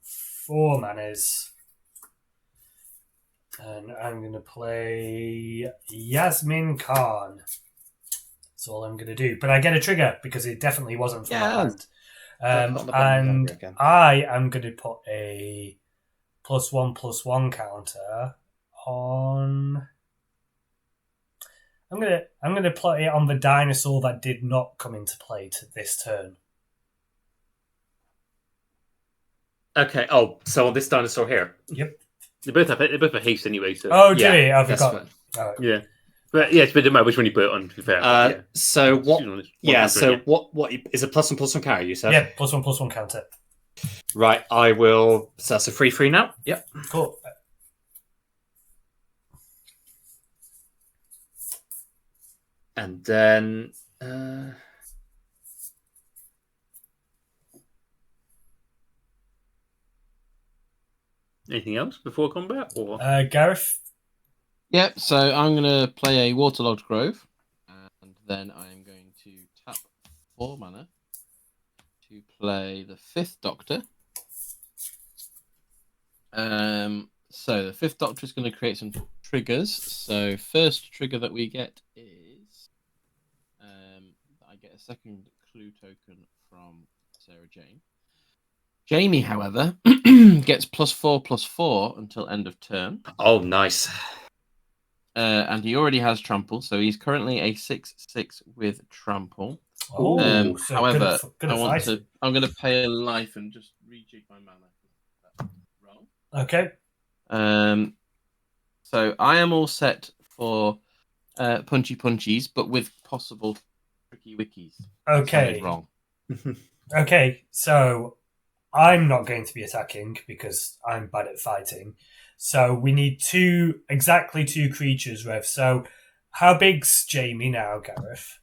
4 manas. And I'm going to play Yasmin Khan. That's all I'm going to do. But I get a trigger because it definitely wasn't from my hand. And I am going to put a +1/+1 counter on... I'm gonna put it on the dinosaur that did not come into play to this turn. Okay. Oh, so on this dinosaur here. Yep. They both have haste anyway. So. Oh, do we? I forgot. Right. Yeah, but yeah, it doesn't matter which one you put it on. To be fair. So what? What is a +1/+1 counter? You said. Yeah, +1/+1 counter. Right. I will. So that's a 3/3 now. Yep. Cool. And then anything else before combat? Or Gareth? Yep, so I'm going to play a Waterlogged Grove, and then I'm going to tap 4 mana to play the 5th Doctor. So the 5th Doctor is going to create some triggers. So first trigger that we get is I get a second clue token from Sarah Jane. Jamie, however, gets +4/+4 until end of turn. Oh, nice. And he already has trample, so he's currently a 6/6 with trample. Oh, so however, I'm going to pay a life and just rejig my mana. Roll. Okay. So I am all set for punchy punchies, but with possible tricky wickies. Okay. Wrong. Okay, so I'm not going to be attacking because I'm bad at fighting. So we need exactly two creatures, Rev. So how big's Jamie now, Gareth?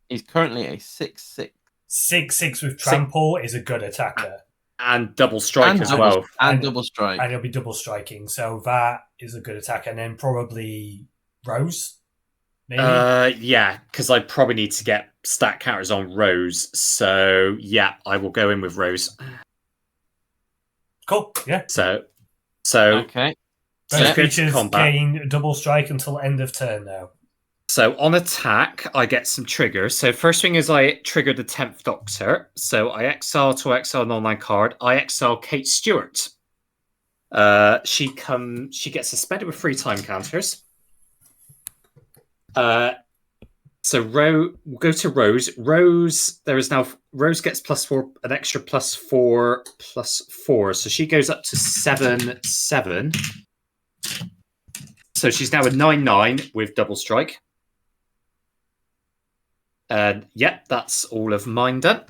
He's currently a 6/6. 6/6 with trample is a good attacker. And double strike as well. And double strike. And he'll be double striking. So that is a good attack. And then probably Rose, maybe? Yeah, because I probably need to get stat counters on Rose. So, yeah, I will go in with Rose. Cool, yeah. So okay. Both creatures gain double strike until end of turn now. So on attack, I get some triggers. So first thing is I trigger the 10th Doctor. So I exile an online card. I exile Kate Stewart. She gets suspended with 3 time counters. So we'll go to Rose. Rose gets +4, an extra +4/+4. So she goes up to 7/7. So she's now a 9/9 with double strike. That's all of mine done.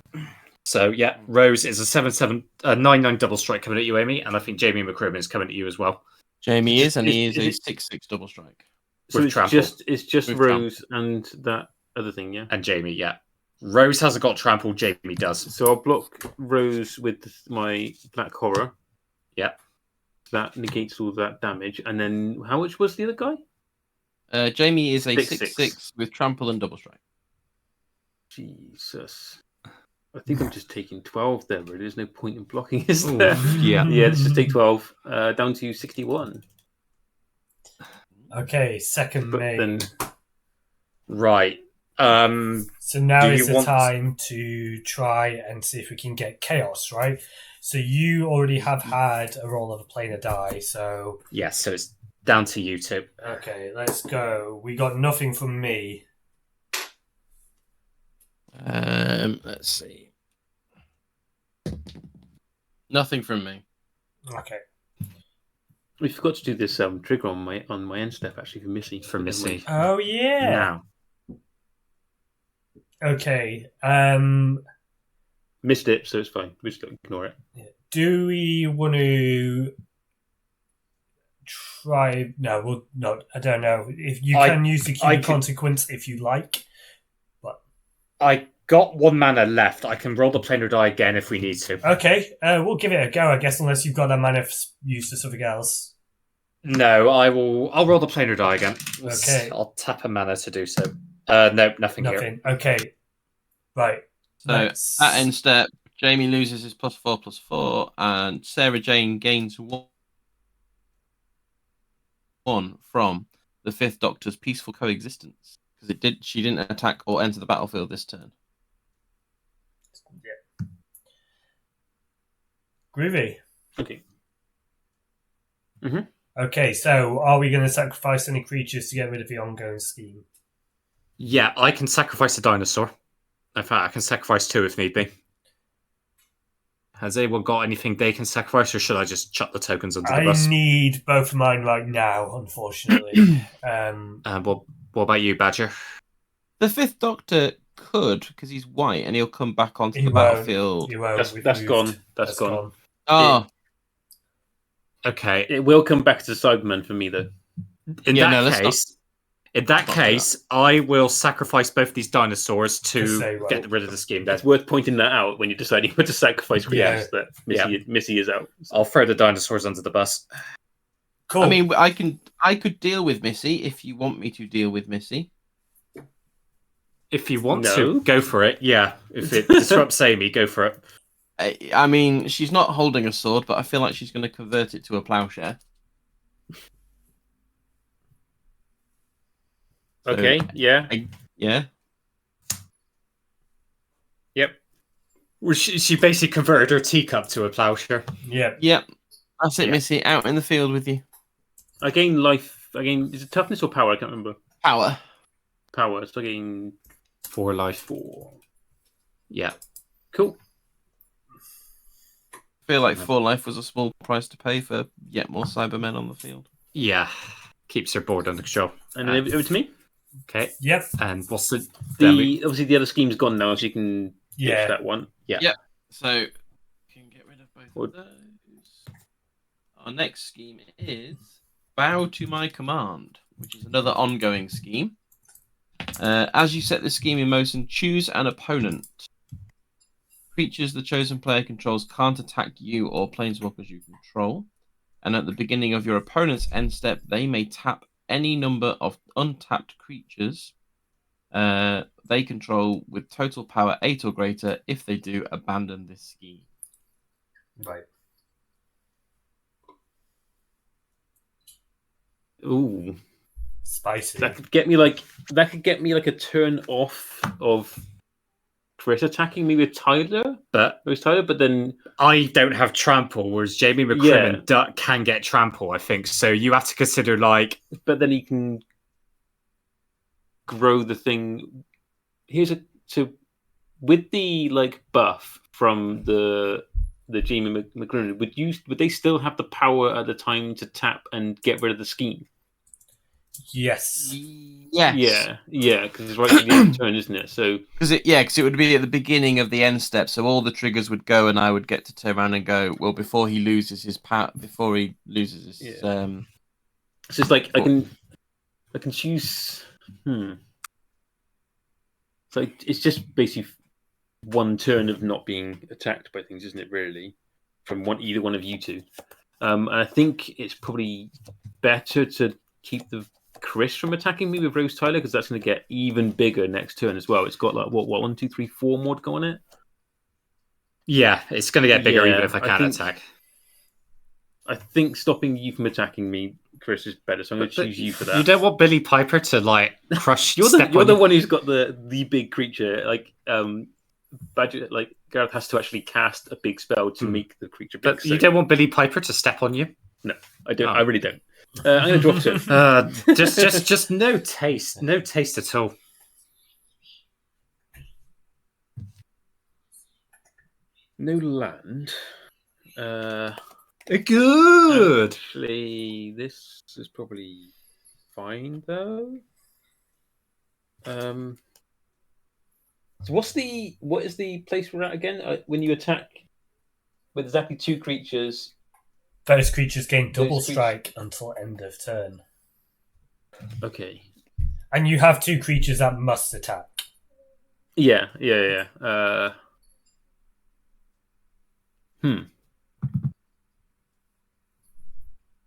So Rose is a 7/7, 9/9 double strike coming at you, Amy, and I think Jamie McCrimmon is coming at you as well. Jamie is, and he is a 6/6 double strike. So it's just Rose and that other thing, yeah? And Jamie, yeah. Rose hasn't got trample, Jamie does. So I'll block Rose with my Black Horror. Yeah. That negates all that damage. And then how much was the other guy? Jamie is a 6/6 with trample and double strike. Jesus. I think I'm just taking 12 there, but there's no point in blocking, is there? Yeah. Yeah, let's just take 12. Down to 61. Okay, second main. Right. So now is the time to try and see if we can get chaos, right? So you already have had a roll of a planar die, so... Yes, so it's down to you two. Okay, let's go. We got nothing from me. Let's see. Nothing from me. Okay. We forgot to do this trigger on my end step, actually, for Missy. Oh, yeah! Now. Okay. Missed it, so it's fine. We just got to ignore it. Do we want to try... No, I don't know. If you can use the cube consequence if you like. But I got 1 mana left. I can roll the planar die again if we need to. Okay, we'll give it a go, I guess, unless you've got that mana used for something else. No, I'll roll the planar die again. Okay. I'll tap a mana to do so. No, nothing here. Okay. Right. So at end step, Jamie loses his +4/+4, and Sarah Jane gains 1 from the 5th Doctor's peaceful coexistence. Because she didn't attack or enter the battlefield this turn. Yeah. Groovy. Okay. Okay, so are we going to sacrifice any creatures to get rid of the ongoing scheme? Yeah, I can sacrifice a dinosaur. In fact, I can sacrifice 2 if need be. Has anyone got anything they can sacrifice, or should I just chuck the tokens under the bus? I need both of mine right now, unfortunately. What about you, Badger? The 5th Doctor could, because he's white, and he'll come back onto the battlefield. That's gone. That's gone. Oh. Okay. It will come back to Cyberman for me, though. In that case, I will sacrifice both these dinosaurs to get rid of the scheme. It's worth pointing that out when you're deciding what to sacrifice creatures that Missy is out. I'll throw the dinosaurs under the bus. Cool. I mean, I could deal with Missy if you want me to deal with Missy. If you want to, go for it. Yeah. If it disrupts Amy, go for it. I mean, she's not holding a sword, but I feel like she's going to convert it to a plowshare. Okay, yeah. Yeah? Yep. Well, she basically converted her teacup to a plowshare. Yep. That's it, Missy. Out in the field with you. I gain life. Is it toughness or power? I can't remember. Power. So I gain 4 life. 4. Yeah. Cool. I feel like 4 life was a small price to pay for yet more Cybermen on the field. Yeah. Keeps her board under control. And then over to me. Okay. Yep. And what's obviously the other scheme's gone now, so you can ditch that one. Yeah. Yep. So can get rid of both of those. Our next scheme is Bow to My Command, which is another ongoing scheme. As you set the scheme in motion, choose an opponent. Creatures the chosen player controls can't attack you or planeswalkers you control. And at the beginning of your opponent's end step, they may tap any number of untapped creatures they control with total power 8 or greater. If they do, abandon this scheme. Right. Ooh, spicy. That could get me like a turn off of Chris attacking me with Tyler, but then I don't have trample, whereas Jamie McCrimmon can get trample, I think. So you have to consider but then he can grow the thing. With the buff from the Jamie McCrimmon, would they still have the power at the time to tap and get rid of the scheme? Yes. Yeah, because it's right at the end of the turn, isn't it? So because it would be at the beginning of the end step, so all the triggers would go, and I would get to turn around and go, well, before he loses his power, before he loses his. It's just I can choose. So it's just basically one turn of not being attacked by things, isn't it? Really, from either one of you two. And I think it's probably better to keep the Chris from attacking me with Rose Tyler, because that's going to get even bigger next turn as well. It's got 1, 2, 3, 4 more to go on it. Yeah, it's going to get bigger even if I can't attack. I think stopping you from attacking me, Chris, is better. So I'm going to choose you for that. You don't want Billy Piper to crush. You're the one who's got the big creature. Gareth has to actually cast a big spell to make the creature big. But you don't want Billy Piper to step on you. No, I don't. I really don't. I'm going to drop it. Just no taste at all. No land. Good. Actually, this is probably fine though. So what is the place we're at again? When you attack with exactly 2 creatures. Those creatures gain double strike until end of turn. Okay. And you have 2 creatures that must attack. Yeah.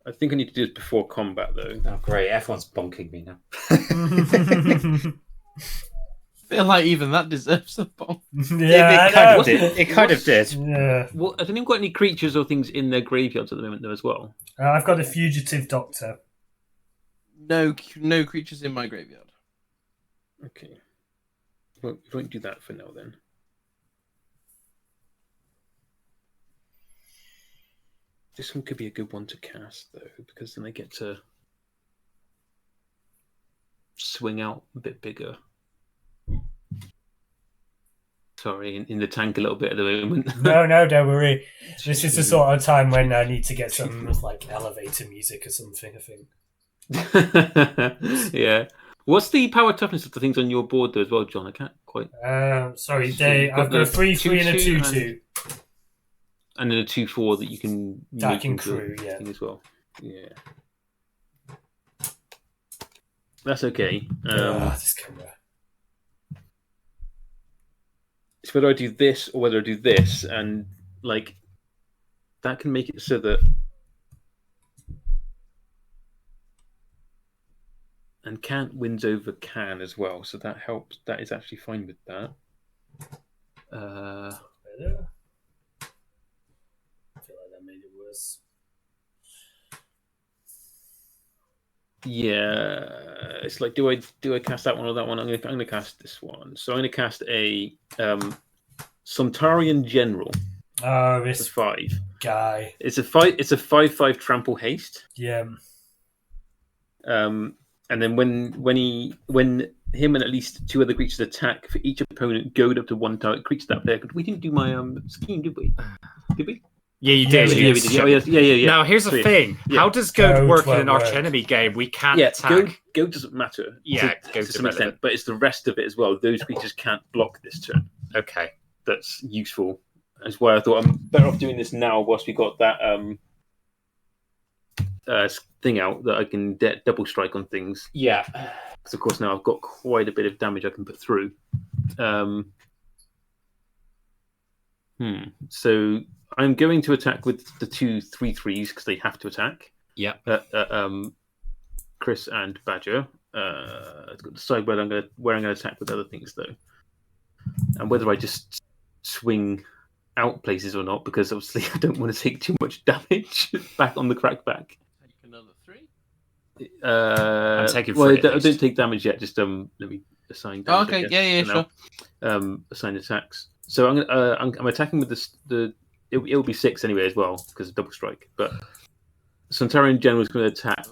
I think I need to do this before combat, though. Oh, great. Everyone's bonking me now. I feel like even that deserves a bonk. It kind of did. Yeah. Well, I don't think got any creatures or things in their graveyards at the moment, though, as well. I've got a Fugitive Doctor. No creatures in my graveyard. Okay. Well, we won't do that for now, then. This one could be a good one to cast, though, because then I get to swing out a bit bigger. Sorry, in the tank a little bit at the moment. No, don't worry. This is the sort of time when I need to get some elevator music or something, I think. Yeah. What's the power toughness of the things on your board, though, as well, John? I can't quite... Sorry, I've got a 3/3 and a 2/2. And then a 2/4 that you can make crew, as well. Yeah. That's okay. This camera. It's whether I do this or whether I do this, and that can make it so that and can't wins over can as well, so that helps. That is actually fine with that. I feel like that made it worse. Yeah, it's do I cast that one or that one? I'm gonna cast this one. So I'm gonna cast a Sontarian General. Oh, this 5 guy. It's a 5/5 trample haste. Yeah. And then when him and at least 2 other creatures attack, for each opponent goad up to 1 target creature that player. We didn't do my scheme, did we? Did we? Yeah, you did. Yeah, we did. Yeah. Now, here's the thing. Yeah. How does goad work in an Archenemy game? We can't attack. Goad doesn't matter. Yeah, to some extent, but it's the rest of it as well. Those creatures can't block this turn. Okay. That's useful. That's why I thought I'm better off doing this now whilst we got that thing out that I can double strike on things. Yeah. Because of course now I've got quite a bit of damage I can put through. So I'm going to attack with the 2 3/3s because they have to attack. Yeah. Chris and Badger. I've got to decide where I'm going to attack with other things though, and whether I just swing out places or not, because obviously I don't want to take too much damage back on the crackback. Take another 3. I'm taking 3. I don't take damage yet. Just let me assign damage. Okay, yeah, sure. Assign attacks. So I'm attacking with it'll be 6 anyway as well because of double strike. But Sontaran General is going to attack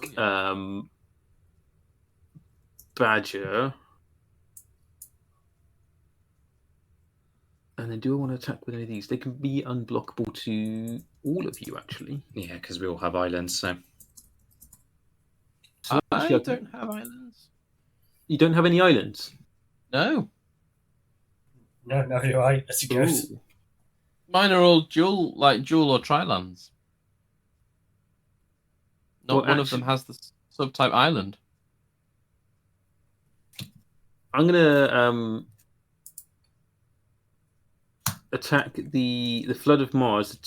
Badger. And then do I want to attack with any of these? They can be unblockable to all of you, actually. Yeah, because we all have islands, so I don't have islands. You don't have any islands? No. No, you're right. As it goes. Mine are all dual or tri-lands. Not one of them has the subtype island. I'm gonna attack the Flood of Mars.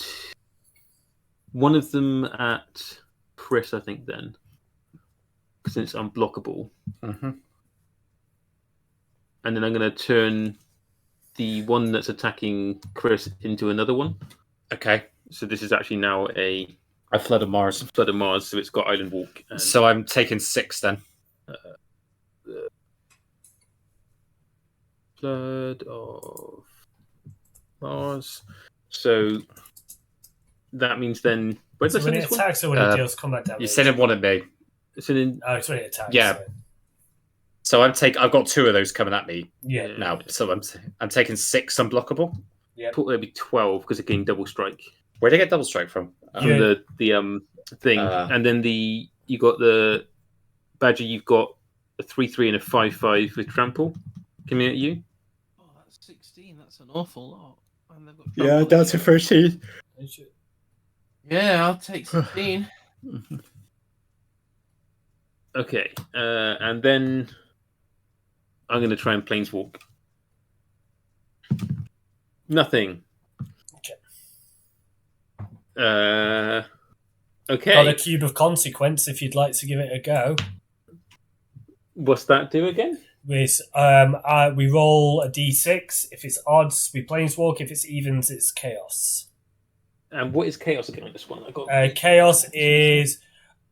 One of them at Chris, I think. Then, since it's unblockable, and then I'm gonna turn the one that's attacking Chris into another one. Okay. So this is actually now a Flood of Mars. Flood of Mars, so it's got Island Walk. And, so I'm taking 6 then. Flood of Mars. So that means then... So when it attacks or when it deals combat damage? You said it wanted me. It's when it attacks. Yeah. So I've got 2 of those coming at me now. So I'm taking 6 unblockable. Yeah. It'll be 12 because it gained double strike. Where did I get double strike from? From the thing. And then you got the Badger, you've got a 3/3 and a 5/5 with trample coming at you. Oh, that's 16. That's an awful lot. And they've got yeah, down to 13. Yeah, I'll take 16. Okay. And then I'm going to try and planeswalk. Nothing. Okay. Got a cube of consequence if you'd like to give it a go. What's that do again? We roll a d6. If it's odds, we planeswalk. If it's evens, it's chaos. And what is chaos again on this one? Chaos is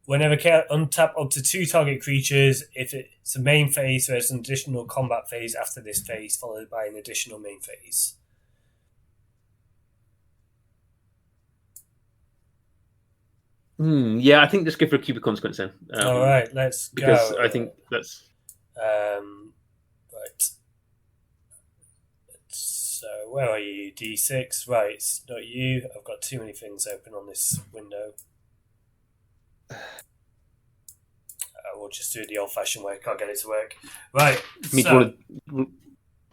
whenever untap up to 2 target creatures. If it's a main phase, there's an additional combat phase after this phase, followed by an additional main phase. Yeah, I think let's go for a cube of consequence then. All right, let's go. Because go. I think that's... right. So, where are you? D6? Right, it's not you. I've got too many things open on this window. We'll just do it the old-fashioned way. Can't get it to work. Right.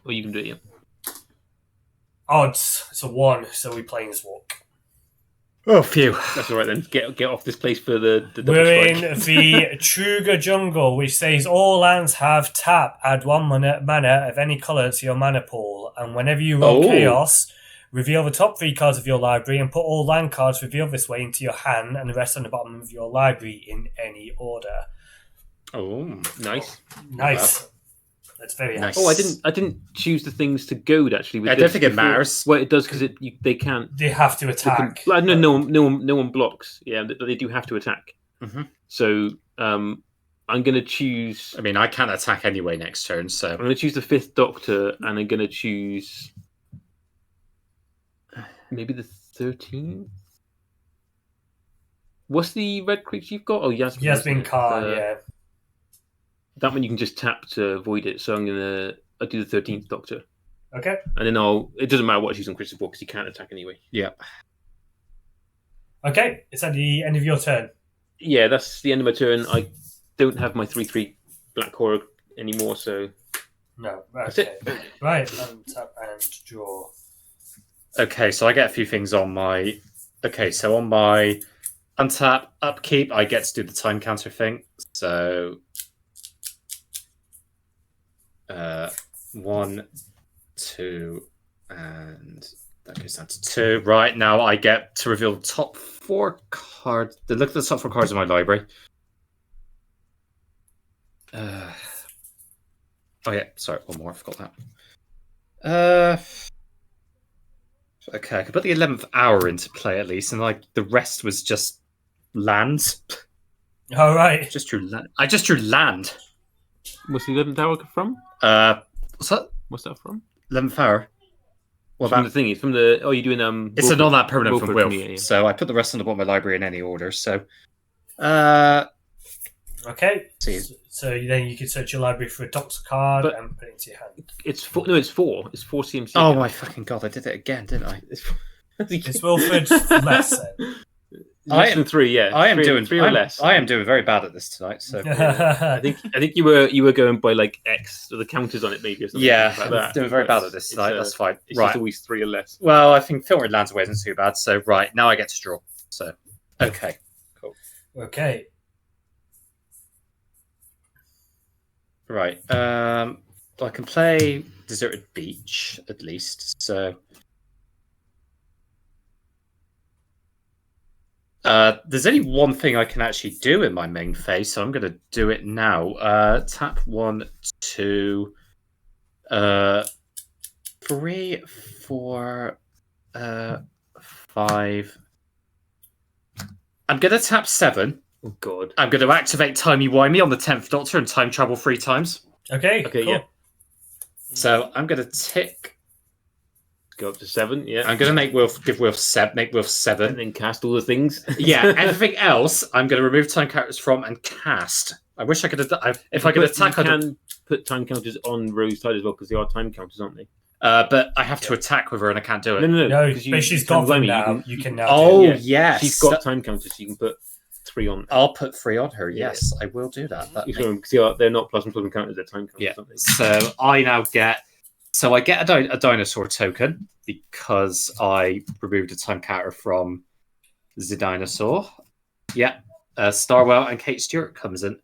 Or you can do it, yeah. Odds. It's a 1, so we planeswalk. Oh, phew. That's all right then. Get off this place for the We're in the Truga Jungle, which says all lands have tap. Add 1 mana of any colour to your mana pool. And whenever you roll Chaos, reveal the top 3 cards of your library and put all land cards revealed this way into your hand and the rest on the bottom of your library in any order. Oh, nice. Nice. That's very nice. Oh, I didn't choose the things to goad actually. I don't think it matters. Well, it does because they can't. They have to attack. No one blocks. Yeah, they do have to attack. Mm-hmm. So I'm going to choose. I mean, I can't attack anyway next turn, so I'm going to choose the 5th Doctor, and I'm going to choose maybe the 13th. What's the red creature you've got? Oh, Yasmin Khan. Yeah. That one you can just tap to avoid it. So I'll do the 13th Doctor. Okay. And then it doesn't matter what I choose on Chris's board because he can't attack anyway. Yeah. Okay. It's at the end of your turn. Yeah, that's the end of my turn. I don't have my 3/3 Black Horror anymore, so... No. Okay. That's it. Right. Untap and draw. Okay, so I get a few things on my. Okay, so on my untap upkeep, I get to do the time counter thing. So, 1, 2, and that goes down to 2. Right now, I get to reveal the top 4 cards. Look at the top 4 cards in my library. Oh yeah, sorry, one more. I forgot that. Okay, I could put the 11th hour into play at least, and like the rest was just lands. All right. Just drew land. I just drew land. What's the 11th hour from? What's that? What's that from? 11th hour. What about the thing? It's from the. Oh, you're doing It's a non-that permanent from Wilf. Yeah. So I put the rest on the bottom of my library in any order. So. Okay. See. So then you can search your library for a Doctor card and put it into your hand. It's 4. No, it's 4. It's 4 CMC. Oh my fucking god! I did it again, didn't I? Is Wilford less then? Less than 3, yeah. I am 3 or less. I am doing very bad at this tonight. So I think you were going by like X, so the counters on it maybe or something. Yeah, like that. doing very bad at this tonight. That's fine. It's right. just always 3 or less. Well, I think filtering lands away isn't too bad. So right now I get to draw. So okay, cool. Okay. Right. I can play Deserted Beach at least. So there's only one thing I can actually do in my main phase, so I'm going to do it now. Tap 1, 2, 3, 4, 5. I'm going to tap 7. Oh god! I'm going to activate Timey-Wimey on the 10th Doctor and time travel 3 times. Okay. Okay. Cool. Yeah. So I'm going to tick. Go up to 7. Yeah. I'm going to make Wilf 7. Make Wilf 7. And then cast all the things. Yeah. Everything else, I'm going to remove time counters from and cast. I wish I could have. If I could attack, you can put time counters on Rose Tide as well because they are time counters, aren't they? But I have to attack with her and I can't do it. No, but she's got them now. You can now. Oh do it. yes, she's got time counters. So you can put 3 on. I'll put 3 on her. Yes, I will do that. Because they're not plus counters; they're time counters. Yeah. Aren't they? So I now get. So I get a dinosaur token because I removed a time counter from the dinosaur. Yeah, Starwell and Kate Stewart comes in.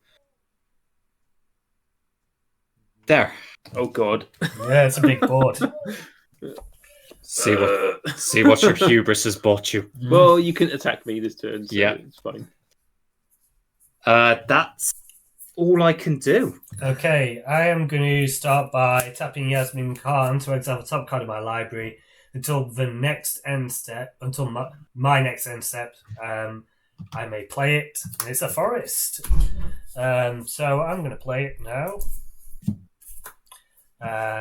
There. Oh god. Yeah, it's a big board. See what your hubris has bought you. Well, you can attack me this turn. So yeah, it's fine. That's all I can do. Okay, I am going to start by tapping Yasmin Khan to exile the top card of my library until the next end step. Until my next end step, I may play it. And it's a forest. So I'm going to play it now.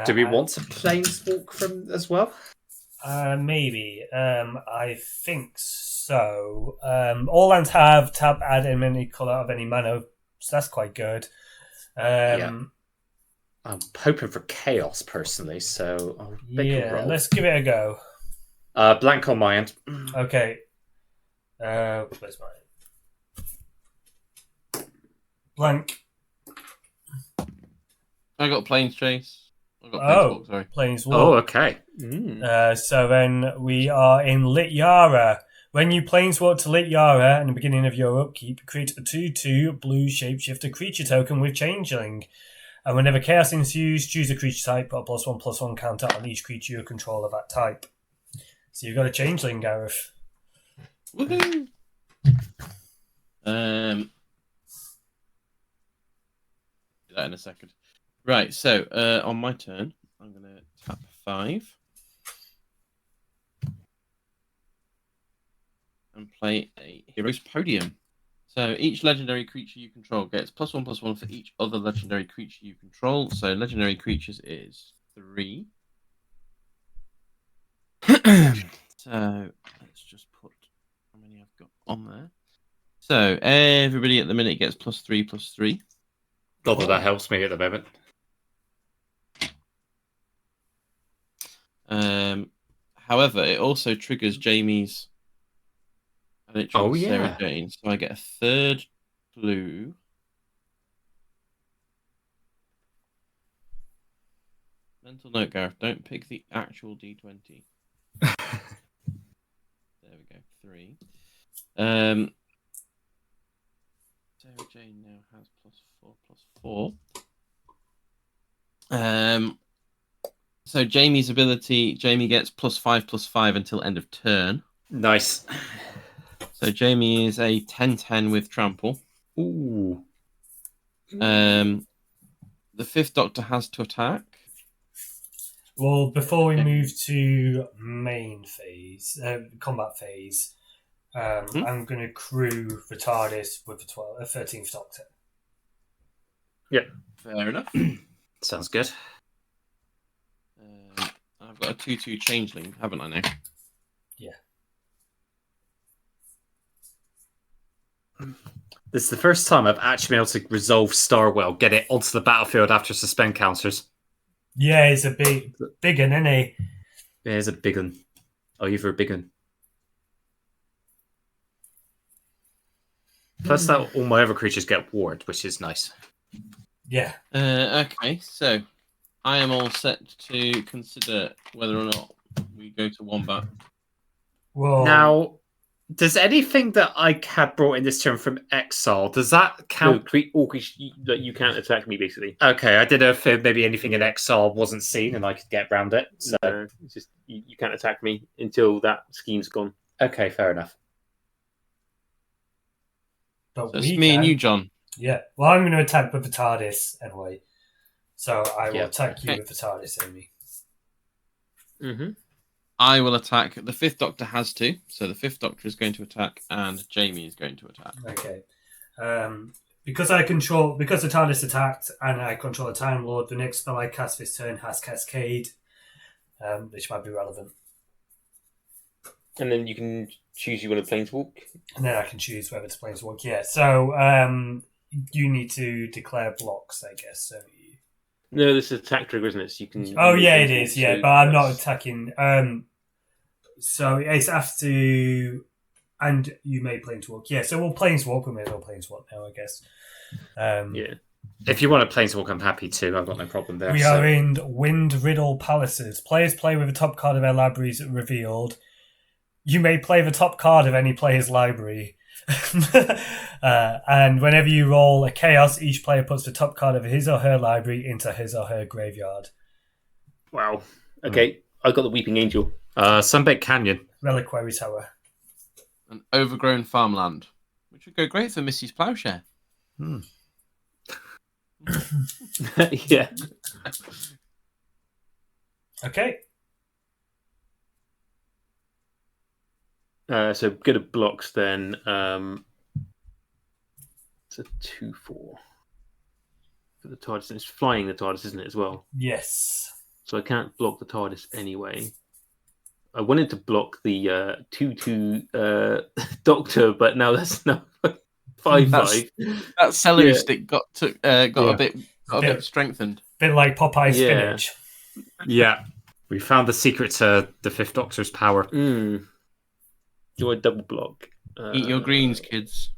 Do we want to planeswalk from as well? Maybe. I think so. All lands have tap, add any color of any mana, so that's quite good. Yeah. I'm hoping for chaos personally, so I'll make a roll. Let's give it a go. Blank on my end. Okay. Where's mine? Blank. I got Planechase. I got Planeswalk, sorry. Planeswalk. Oh, okay. So then we are in Lit Yara. When you planeswalk to Lit Yara in the beginning of your upkeep, create a 2/2 blue shapeshifter creature token with Changeling. And whenever chaos ensues, choose a creature type, put a +1/+1 counter on each creature you control of that type. So you've got a Changeling, Gareth. Woohoo! Do that in a second. Right, so on my turn, I'm going to tap 5 and play a Hero's Podium. So each legendary creature you control gets +1/+1 for each other legendary creature you control. So legendary creatures is 3. So let's just put how many I've got on there. So everybody at the minute gets +3/+3. Not that helps me at the moment. However, it also triggers Jamie's, and it triggers yeah. Sarah Jane, so I get a 3rd blue. Mental note, Gareth, don't pick the actual D20. There we go. 3. Sarah Jane now has +4/+4. So Jamie's ability, Jamie gets +5/+5 until end of turn. Nice. So Jamie is a 10/10 with trample. Ooh. The 5th Doctor has to attack. Well, before we move to main phase, combat phase, I'm going to crew the TARDIS with the 13th Doctor. Yeah. Fair enough. Sounds good. I've got a 2/2 changeling, haven't I now? Yeah. This is the first time I've actually been able to resolve Starwell, get it onto the battlefield after suspend counters. Yeah, it's a big one, isn't he? Yeah, it's a big one. Oh, you're a big one. Plus, that all my other creatures get ward, which is nice. Yeah. Okay, so I am all set to consider whether or not we go to Wombat. Well, now, does anything that I had brought in this turn from exile, does that count? No, all creatures that you can't attack me, basically. Okay, I didn't know if maybe anything in exile wasn't seen and I could get around it. So it's just you can't attack me until that scheme's gone. Okay, fair enough. But so it's me and you, John. Yeah. Well, I'm going to attack with the TARDIS anyway. So I will attack you with the TARDIS, Amy. Mm-hmm. I will attack. The 5th Doctor has to. So the 5th Doctor is going to attack and Jamie is going to attack. Okay. Because the TARDIS attacked and I control the Time Lord, the next spell I cast this turn has Cascade, which might be relevant. And then you can choose you want to planeswalk. And then I can choose whether to planeswalk. Yeah. So you need to declare blocks, I guess, don't you? No, this is attack trigger, isn't it? So you can. Oh yeah, it is. Yeah, but I'm not attacking. So it's after, and you may planeswalk. Yeah, so we'll planeswalk. We may as well planeswalk now, I guess. Yeah. If you want to planeswalk, I'm happy to. I've got no problem there. We are in Wind Riddle Palaces. Players play with the top card of their libraries revealed. You may play the top card of any player's library. And whenever you roll a chaos, each player puts the top card of his or her library into his or her graveyard. Wow. Okay, I got the Weeping Angel. Sunbait Canyon. Reliquary Tower. An overgrown farmland, which would go great for Missy's Plowshare. Yeah. Okay. So good at blocks then. It's a 2/4 for the TARDIS, and it's flying the TARDIS, isn't it, as well? Yes. So I can't block the TARDIS anyway. I wanted to block the 2/2 Doctor, but now that's now 5/5. That celery stick got a bit strengthened. Bit like Popeye's spinach. Yeah, we found the secret to the 5th Doctor's power. Do I double block? Eat your greens, kids.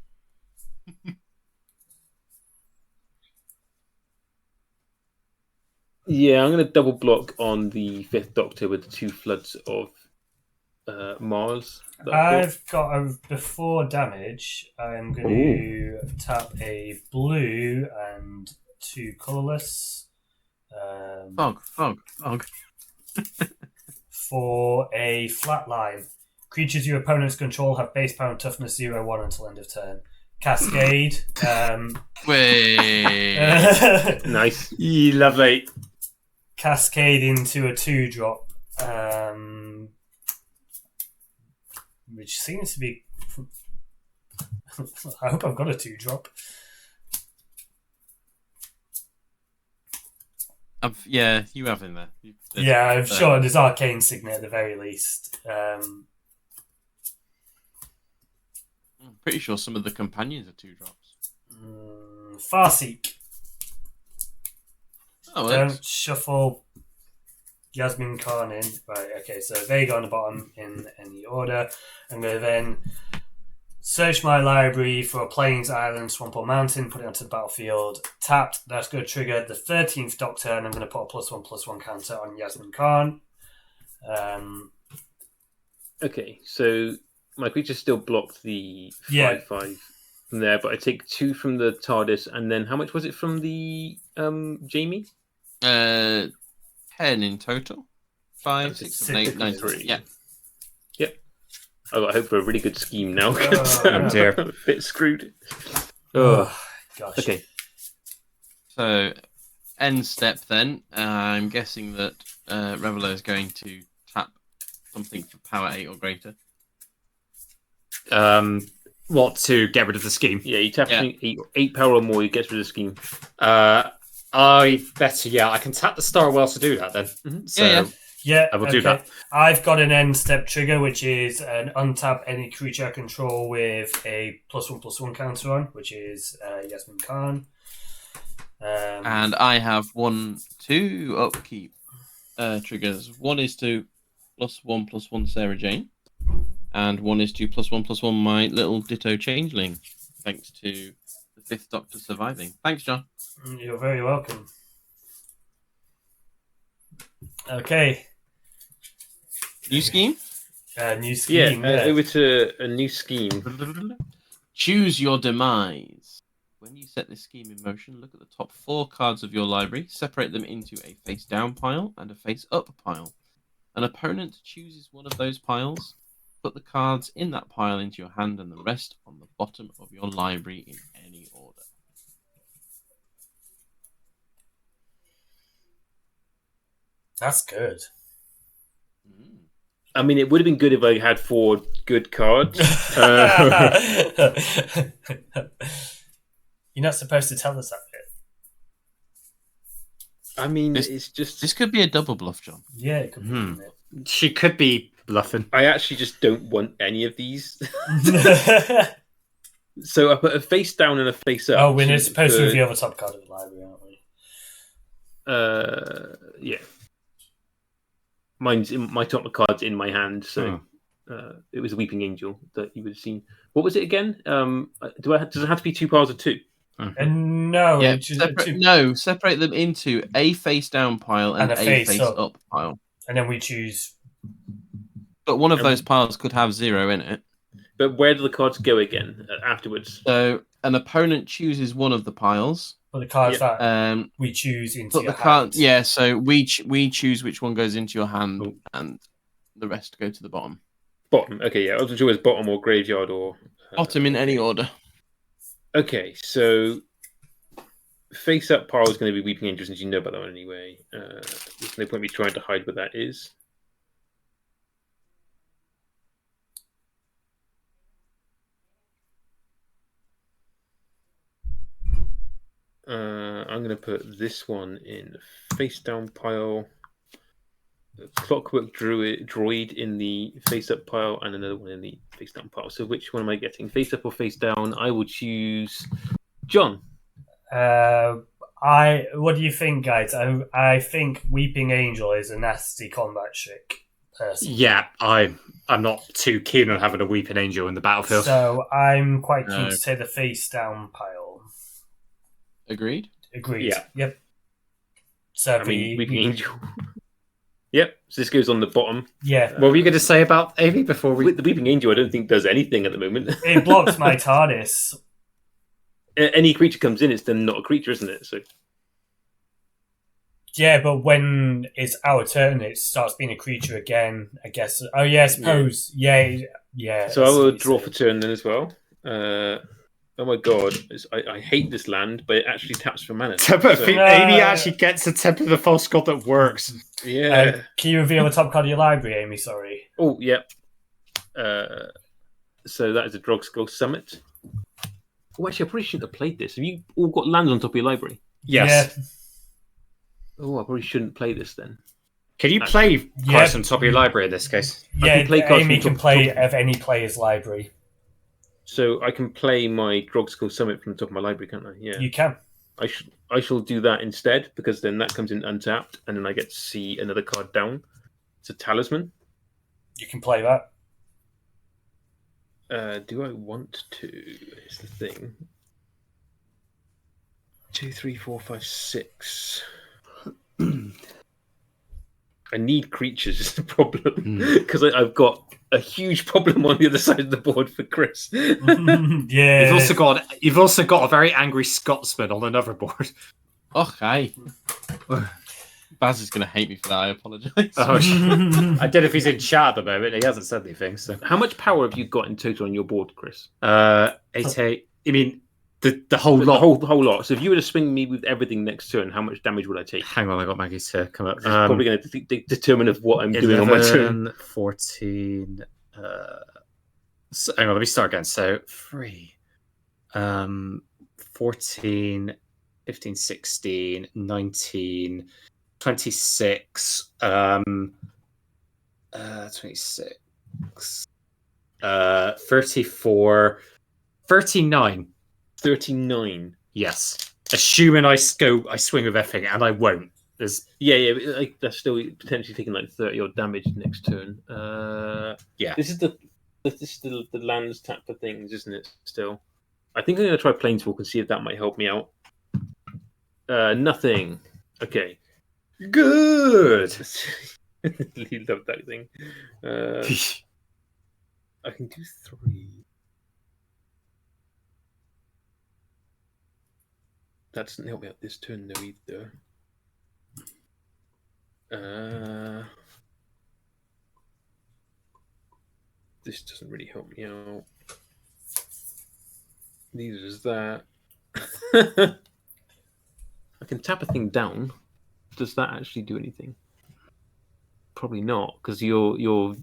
Yeah, I'm going to double block on the 5th Doctor with the 2 floods of Mars. I've got before damage. I'm going to tap a blue and 2 colourless. Fog. For a flatline. Creatures your opponents control have base power and toughness 0/1 until end of turn. Cascade. Nice. Lovely. Cascade into a 2-drop. Which seems to be... I hope I've got a 2-drop. You have in there. I'm sure there's Arcane Signet at the very least. I'm pretty sure some of the companions are 2-drops. Farseek. Oh, Don't shuffle Yasmin Khan in. Right, okay, so Vega on the bottom in any order. I'm going to then search my library for a Plains, Island, Swamp or Mountain, put it onto the battlefield. Tapped, that's going to trigger the 13th Doctor, and I'm going to put a +1/+1 counter on Yasmin Khan. Okay, so my creature still blocked the 5/5 from there, but I take 2 from the TARDIS, and then how much was it from the Jamie? 10 in total. 5, 6, 7, 8, 9, 10. Yeah. Yep. I hope for a really good scheme now because I'm a bit screwed. Oh gosh. Okay. So, end step then. I'm guessing that Reveler is going to tap something for power 8 or greater. What, to get rid of the scheme? Yeah, you tap 8 power or more, you get rid of the scheme. I can tap the Star Well to do that then. Mm-hmm. So I will do that. I've got an end step trigger, which is an untap any creature I control with a +1/+1 counter on, which is Yasmin Khan. And I have 2 upkeep triggers. One is to +1/+1 Sarah Jane, and one is to +1/+1 my little Ditto Changeling, thanks to the 5th Doctor surviving. Thanks, John. You're very welcome. Okay. New scheme? New scheme. Yeah, over to a new scheme. Choose your demise. When you set this scheme in motion, look at the top 4 cards of your library, separate them into a face-down pile and a face-up pile. An opponent chooses one of those piles, put the cards in that pile into your hand and the rest on the bottom of your library in any order. That's good. I mean, it would have been good if I had 4 good cards. You're not supposed to tell us that bit. I mean, it's just... This could be a double bluff, John. Yeah, it could be. Isn't it? She could be bluffing. I actually just don't want any of these. So I put a face down and a face up. Oh, we're supposed to reveal the top card of the library, aren't we? Yeah. Mine's in my top card's in my hand, so it was a Weeping Angel that you would have seen. What was it again? Does it have to be 2 piles of 2? No. Yeah, separate them into a face down pile and a face up pile. And then we choose. But one of those piles could have 0 in it. But where do the cards go again afterwards? So an opponent chooses one of the piles. But the cards that we choose into your hand. Yeah, so we choose which one goes into your hand, and the rest go to the bottom. Bottom, okay, yeah. I wasn't sure it was bottom or graveyard or... bottom in any order. Okay, so face-up pile is going to be Weeping Angel, since you know about that one anyway. There's no point me trying to hide what that is. I'm going to put this one in face-down pile, Clockwork Droid in the face-up pile, and another one in the face-down pile. So which one am I getting? Face-up or face-down? I will choose John. What do you think, guys? I think Weeping Angel is a nasty combat trick. Personally. Yeah, I'm not too keen on having a Weeping Angel in the battlefield. So I'm quite keen to say the face-down pile. Agreed? Agreed. Yeah. Yep. So Weeping Angel. Yep. So this goes on the bottom. Yeah. What were you going to say about Aimee before we... The Weeping Angel, I don't think does anything at the moment. It blocks my TARDIS. Any creature comes in, it's then not a creature, isn't it? So. Yeah, but when it's our turn, it starts being a creature again, I guess. Oh, yeah, I suppose. Yeah. So I will draw for turn then as well. Oh my god, I hate this land, but it actually taps for mana. Aimee actually gets a Temple of the False God that works. Yeah. Can you reveal the top card of your library, Aimee? Sorry. Oh, yep. So that is a Drogskull Summit. Oh, actually, I probably shouldn't have played this. Have you all got lands on top of your library? Yes. Yeah. Oh, I probably shouldn't play this then. Can you play cards on top of your library in this case? Yeah, Aimee can play of any player's library. So I can play my Drogskull Summit from the top of my library, can't I? Yeah, you can. I shall do that instead, because then that comes in untapped, and then I get to see another card down. It's a Talisman. You can play that. Do I want to? Here's the thing. 2, 3, 4, 5, 6. I need creatures is the problem because I've got a huge problem on the other side of the board for Chris. Yeah. You've also got a very angry Scotsman on another board. Okay. Baz is going to hate me for that. I apologise. I don't know if he's in chat at the moment. He hasn't said anything. So, how much power have you got in total on your board, Chris? 8. You mean the whole lot? The whole lot. So if you were to swing me with everything next turn, how much damage would I take? Hang on, I got Maggie to come up. Probably going to determine of what I'm 11, doing on my turn. 14. So, hang on, let me start again. So 3, 14, 15, 16, 19, 26, 26, 34, 39. 39. Yes. Assuming I swing with everything, and I won't. Yeah, like that's still potentially taking like 30 odd damage next turn. Yeah. This is the lands tap for things, isn't it? Still, I think I'm going to try Planeswalk and see if that might help me out. Nothing. Okay. Good. You love that thing. I can do 3. That doesn't help me out this turn though either. This doesn't really help me out. Neither does that. I can tap a thing down. Does that actually do anything? Probably not, because you're.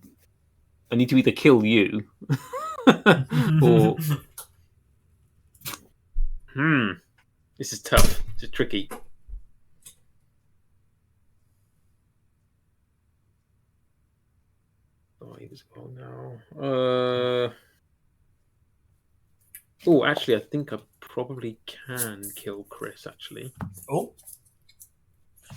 I need to either kill you, or. This is tough. This is tricky. As well now. Oh, actually, I think I probably can kill Chris. Actually. Oh.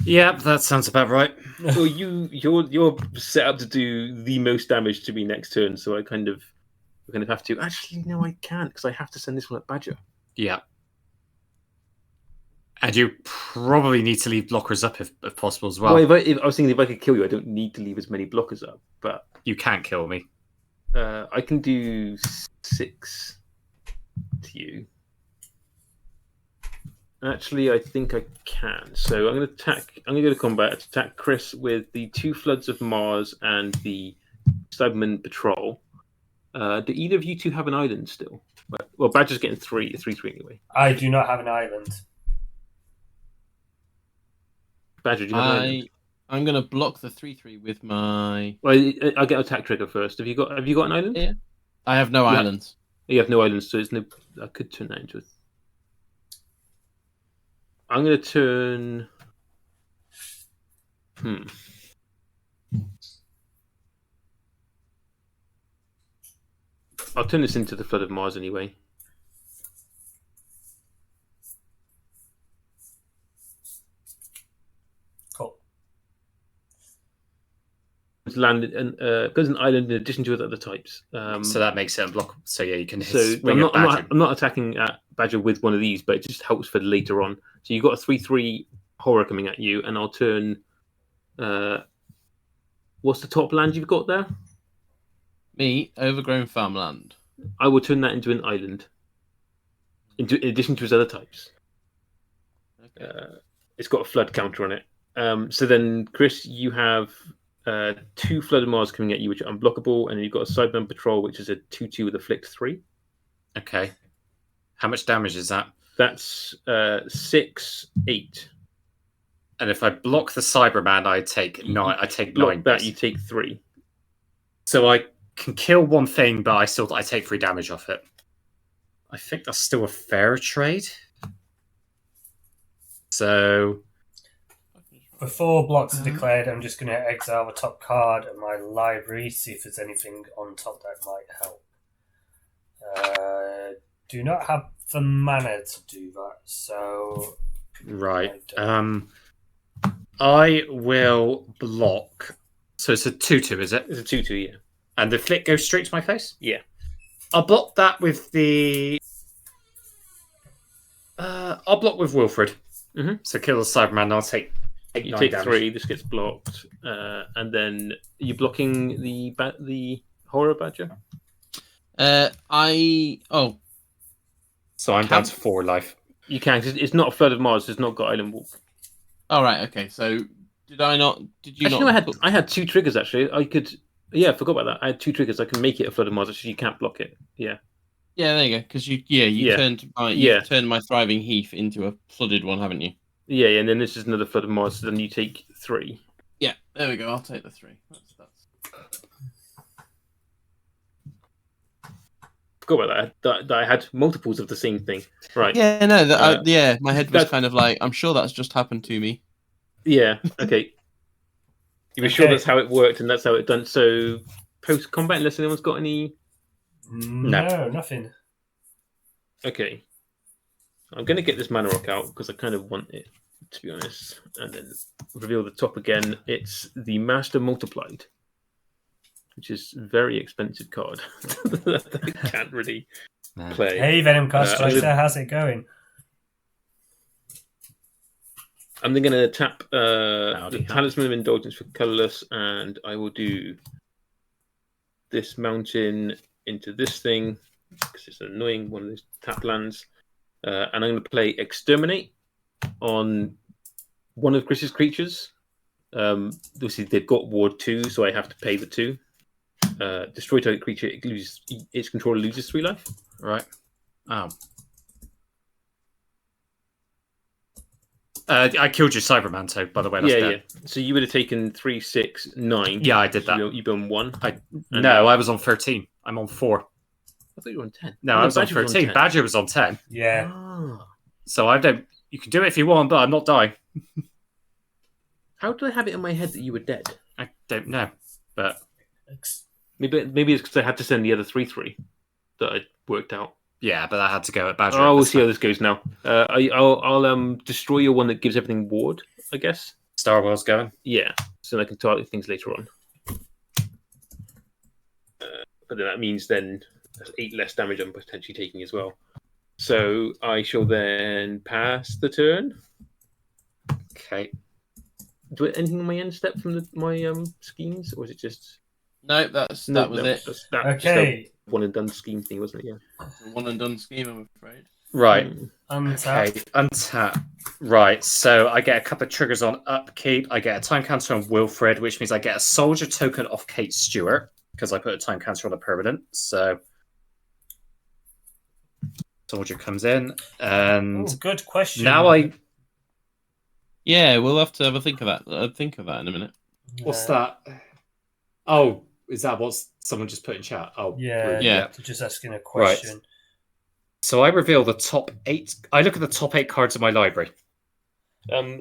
Yep, that sounds about right. Well, you're set up to do the most damage to me next turn, so I kind of have to. Actually, no, I can't because I have to send this one at Badger. Yeah. And you probably need to leave blockers up if possible as well. Well, if I was thinking if I could kill you, I don't need to leave as many blockers up. But you can't kill me. I can do 6 to you. Actually, I think I can. So I'm going to attack. I'm going to go to combat. Attack Chris with the 2 Floods of Mars and the Cyberman Patrol. Do either of you two have an island still? Well, Badger's getting 3 anyway. I do not have an island. Badger, do you have an island? I'm going to block the 3/3 with my. Well, I'll get attack trigger first. Have you got an island? Yeah. I have no islands. You have no islands, so it's no. I could turn that into. I'm going to turn. I'll turn this into the Flood of Mars anyway. Cool. It's landed and goes an island in addition to other types. So that makes it unblockable. So yeah, you can. So I'm not attacking at Badger with one of these, but it just helps for later on. So you've got a 3/3 horror coming at you, and I'll turn. What's the top land you've got there? Me, overgrown farmland. I will turn that into an island. In addition to his other types. Okay. It's got a flood counter on it. So then, Chris, you have 2 Flood of Mars coming at you, which are unblockable, and then you've got a Cyberman Patrol, which is a 2/2 with a flicked 3. Okay. How much damage is that? That's 6, 8. And if I block the Cyberman, I take 9. I take 9. That you take 3. So I can kill one thing, but I take 3 damage off it. I think that's still a fair trade. So before blocks are declared, I'm just going to exile the top card of my library, see if there's anything on top that might help. Do not have the mana to do that, so right. I will block. So it's a 2/2, is it? It's a 2/2, yeah. And the flick goes straight to my face? Yeah. I'll block that with the. I'll block with Wilfred. Mm-hmm. So kill the Cyberman. I'll take You take 3. This gets blocked, and then you're blocking the horror badger. So I'm down to 4 life. You can, because it's not a Flood of Mars. It's not got Island Walk. All right. Okay. So did I not? Did you actually, not? No, I had 2 triggers actually. I could. Yeah, I forgot about that. I had 2 triggers. I can make it a Flood of Mars. Actually, you can't block it. Yeah. Yeah, there you go. Because you turned my Thriving Heath into a flooded one, haven't you? Yeah, and then this is another Flood of Mars. So then you take 3. Yeah, there we go. I'll take the 3. That's... Forgot about that I had multiples of the same thing. Right. Yeah, no. My head was kind of like, I'm sure that's just happened to me. Yeah. Okay. You were sure that's how it worked, and that's how it done. So post combat, unless anyone's got any. No, nothing. Okay. I'm going to get this mana rock out because I kind of want it, to be honest. And then reveal the top again. It's the Master Multiplied, which is a very expensive card that I can't really play. Hey, Venom Constructor, how's it going? I'm then going to tap the Talisman of Indulgence for colorless, and I will do this mountain into this thing because it's an annoying one of those tap lands. And I'm going to play Exterminate on one of Chris's creatures. Obviously, they've got Ward 2, so I have to pay the 2. Destroy target creature, its controller loses 3 life. Right. Oh. I killed your Cybermanto, by the way. That's dead. Yeah. So you would have taken 3, 6, 9. Yeah, I did that. You've been 1. I was on 13. I'm on 4. I thought you were on 10. No, I was on 13. Badger was on 10. Yeah. So I don't. You can do it if you want, but I'm not dying. How did I have it in my head that you were dead? I don't know, but maybe it's because I had to send the other 3/3 that I worked out. Yeah, but I had to go at Badger. Oh, we'll see how this goes now. I'll destroy your one that gives everything ward, I guess. Star Wars going. Yeah, so I can target things later on. But then that means then that's 8 less damage I'm potentially taking as well. So I shall then pass the turn. Okay. Do anything on my end step from my schemes, or is it just? No, that was it. Okay. One and done scheme thing, wasn't it? Yeah. One and done scheme, I'm afraid. Right. Untap. Okay. Untap. Right. So I get a couple of triggers on upkeep. I get a time counter on Wilfred, which means I get a soldier token off Kate Stewart because I put a time counter on a permanent. So soldier comes in, and good question. Now Yeah, we'll have to have a think of that. I'll think of that in a minute. What's that? Oh, is that what someone just put in chat? Oh, yeah. Just asking a question. Right. So I reveal the top 8. I look at the top 8 cards of my library.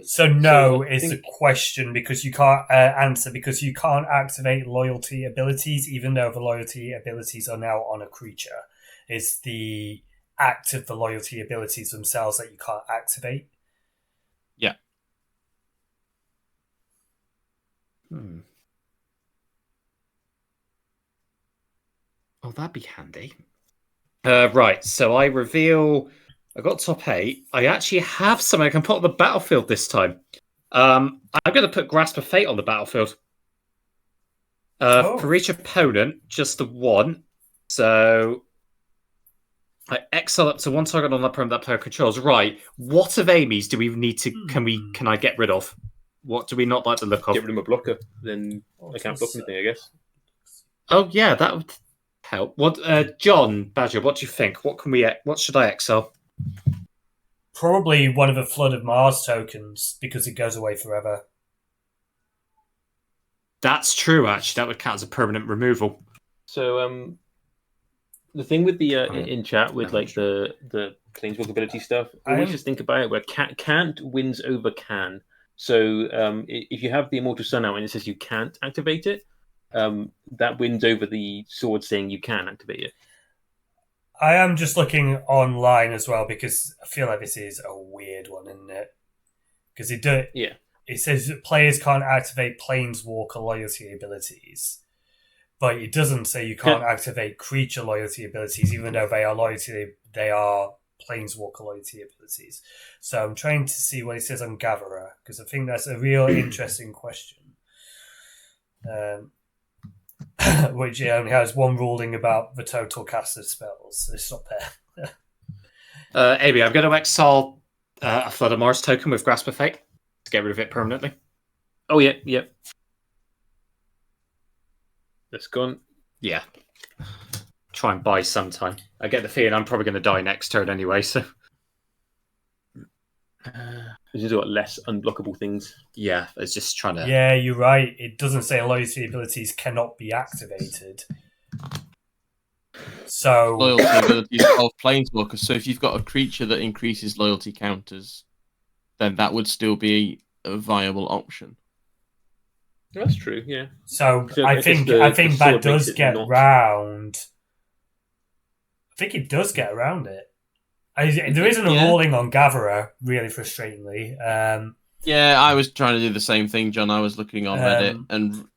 So no is the question because you can't answer because you can't activate loyalty abilities, even though the loyalty abilities are now on a creature. It's the act of the loyalty abilities themselves that you can't activate. Yeah. Oh, that'd be handy. Right, so I reveal. I got top 8. I actually have something I can put on the battlefield this time. I'm going to put Grasp of Fate on the battlefield. For each opponent, just the 1. So I exile up to 1 target on that opponent that player controls. Right, what of Aimee's do we need to? Can I get rid of? What do we not like the look of? Get rid of my blocker. Then I can't block anything, I guess. Oh yeah, that would help. What, John Badger? What do you think? What should I exile? Probably one of the Flood of Mars tokens because it goes away forever. That's true. Actually, that would count as a permanent removal. So the thing with the in chat with like the Planeswalker ability stuff, always just think about it where can't wins over can. So if you have the Immortal Sun out and it says you can't activate it, that wins over the sword saying you can activate it. I am just looking online as well because I feel like this is a weird one, isn't it? Because it says that players can't activate Planeswalker loyalty abilities, but it doesn't say you can't activate creature loyalty abilities, even though they are Planeswalker loyalty abilities. So I'm trying to see what it says on Gatherer, because I think that's a real interesting question. Which only has one ruling about the total cast of spells. So it's not there. Aimee, I'm going to exile a Flood of Mars token with Grasp of Fate to get rid of it permanently. Oh, yeah. That's gone. Yeah. Try and buy sometime. I get the feeling I'm probably going to die next turn anyway, so... Which has got less unblockable things. Yeah, it's just trying to... Yeah, you're right. It doesn't say loyalty abilities cannot be activated. So... Loyalty abilities of Planeswalkers. So if you've got a creature that increases loyalty counters, then that would still be a viable option. That's true, yeah. So I think that does get round. I think it does get around it. There isn't a ruling on Gatherer, really frustratingly. Yeah, I was trying to do the same thing, John. I was looking on Reddit, and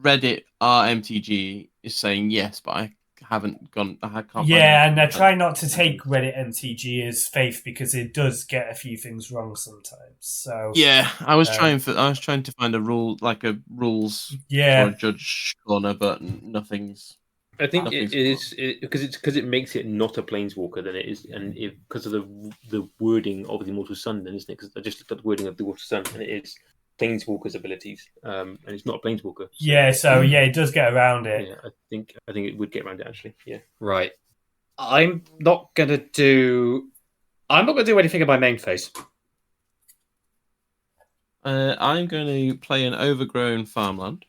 Reddit RMTG is saying yes, but I haven't gone. I can't. Yeah, and I try not to take Reddit MTG as faith because it does get a few things wrong sometimes. So yeah, I was trying to find a rule, like a rules for a judge corner, but nothing's. I think it is because it makes it not a planeswalker than it is, and because of the wording of the Immortal Sun, then isn't it? Because I just looked at the wording of the Immortal Sun, and it is planeswalker's abilities, and it's not a planeswalker. So it does get around it. Yeah, I think it would get around it actually. Yeah, right. I'm not gonna do anything in my main phase. I'm going to play an overgrown farmland,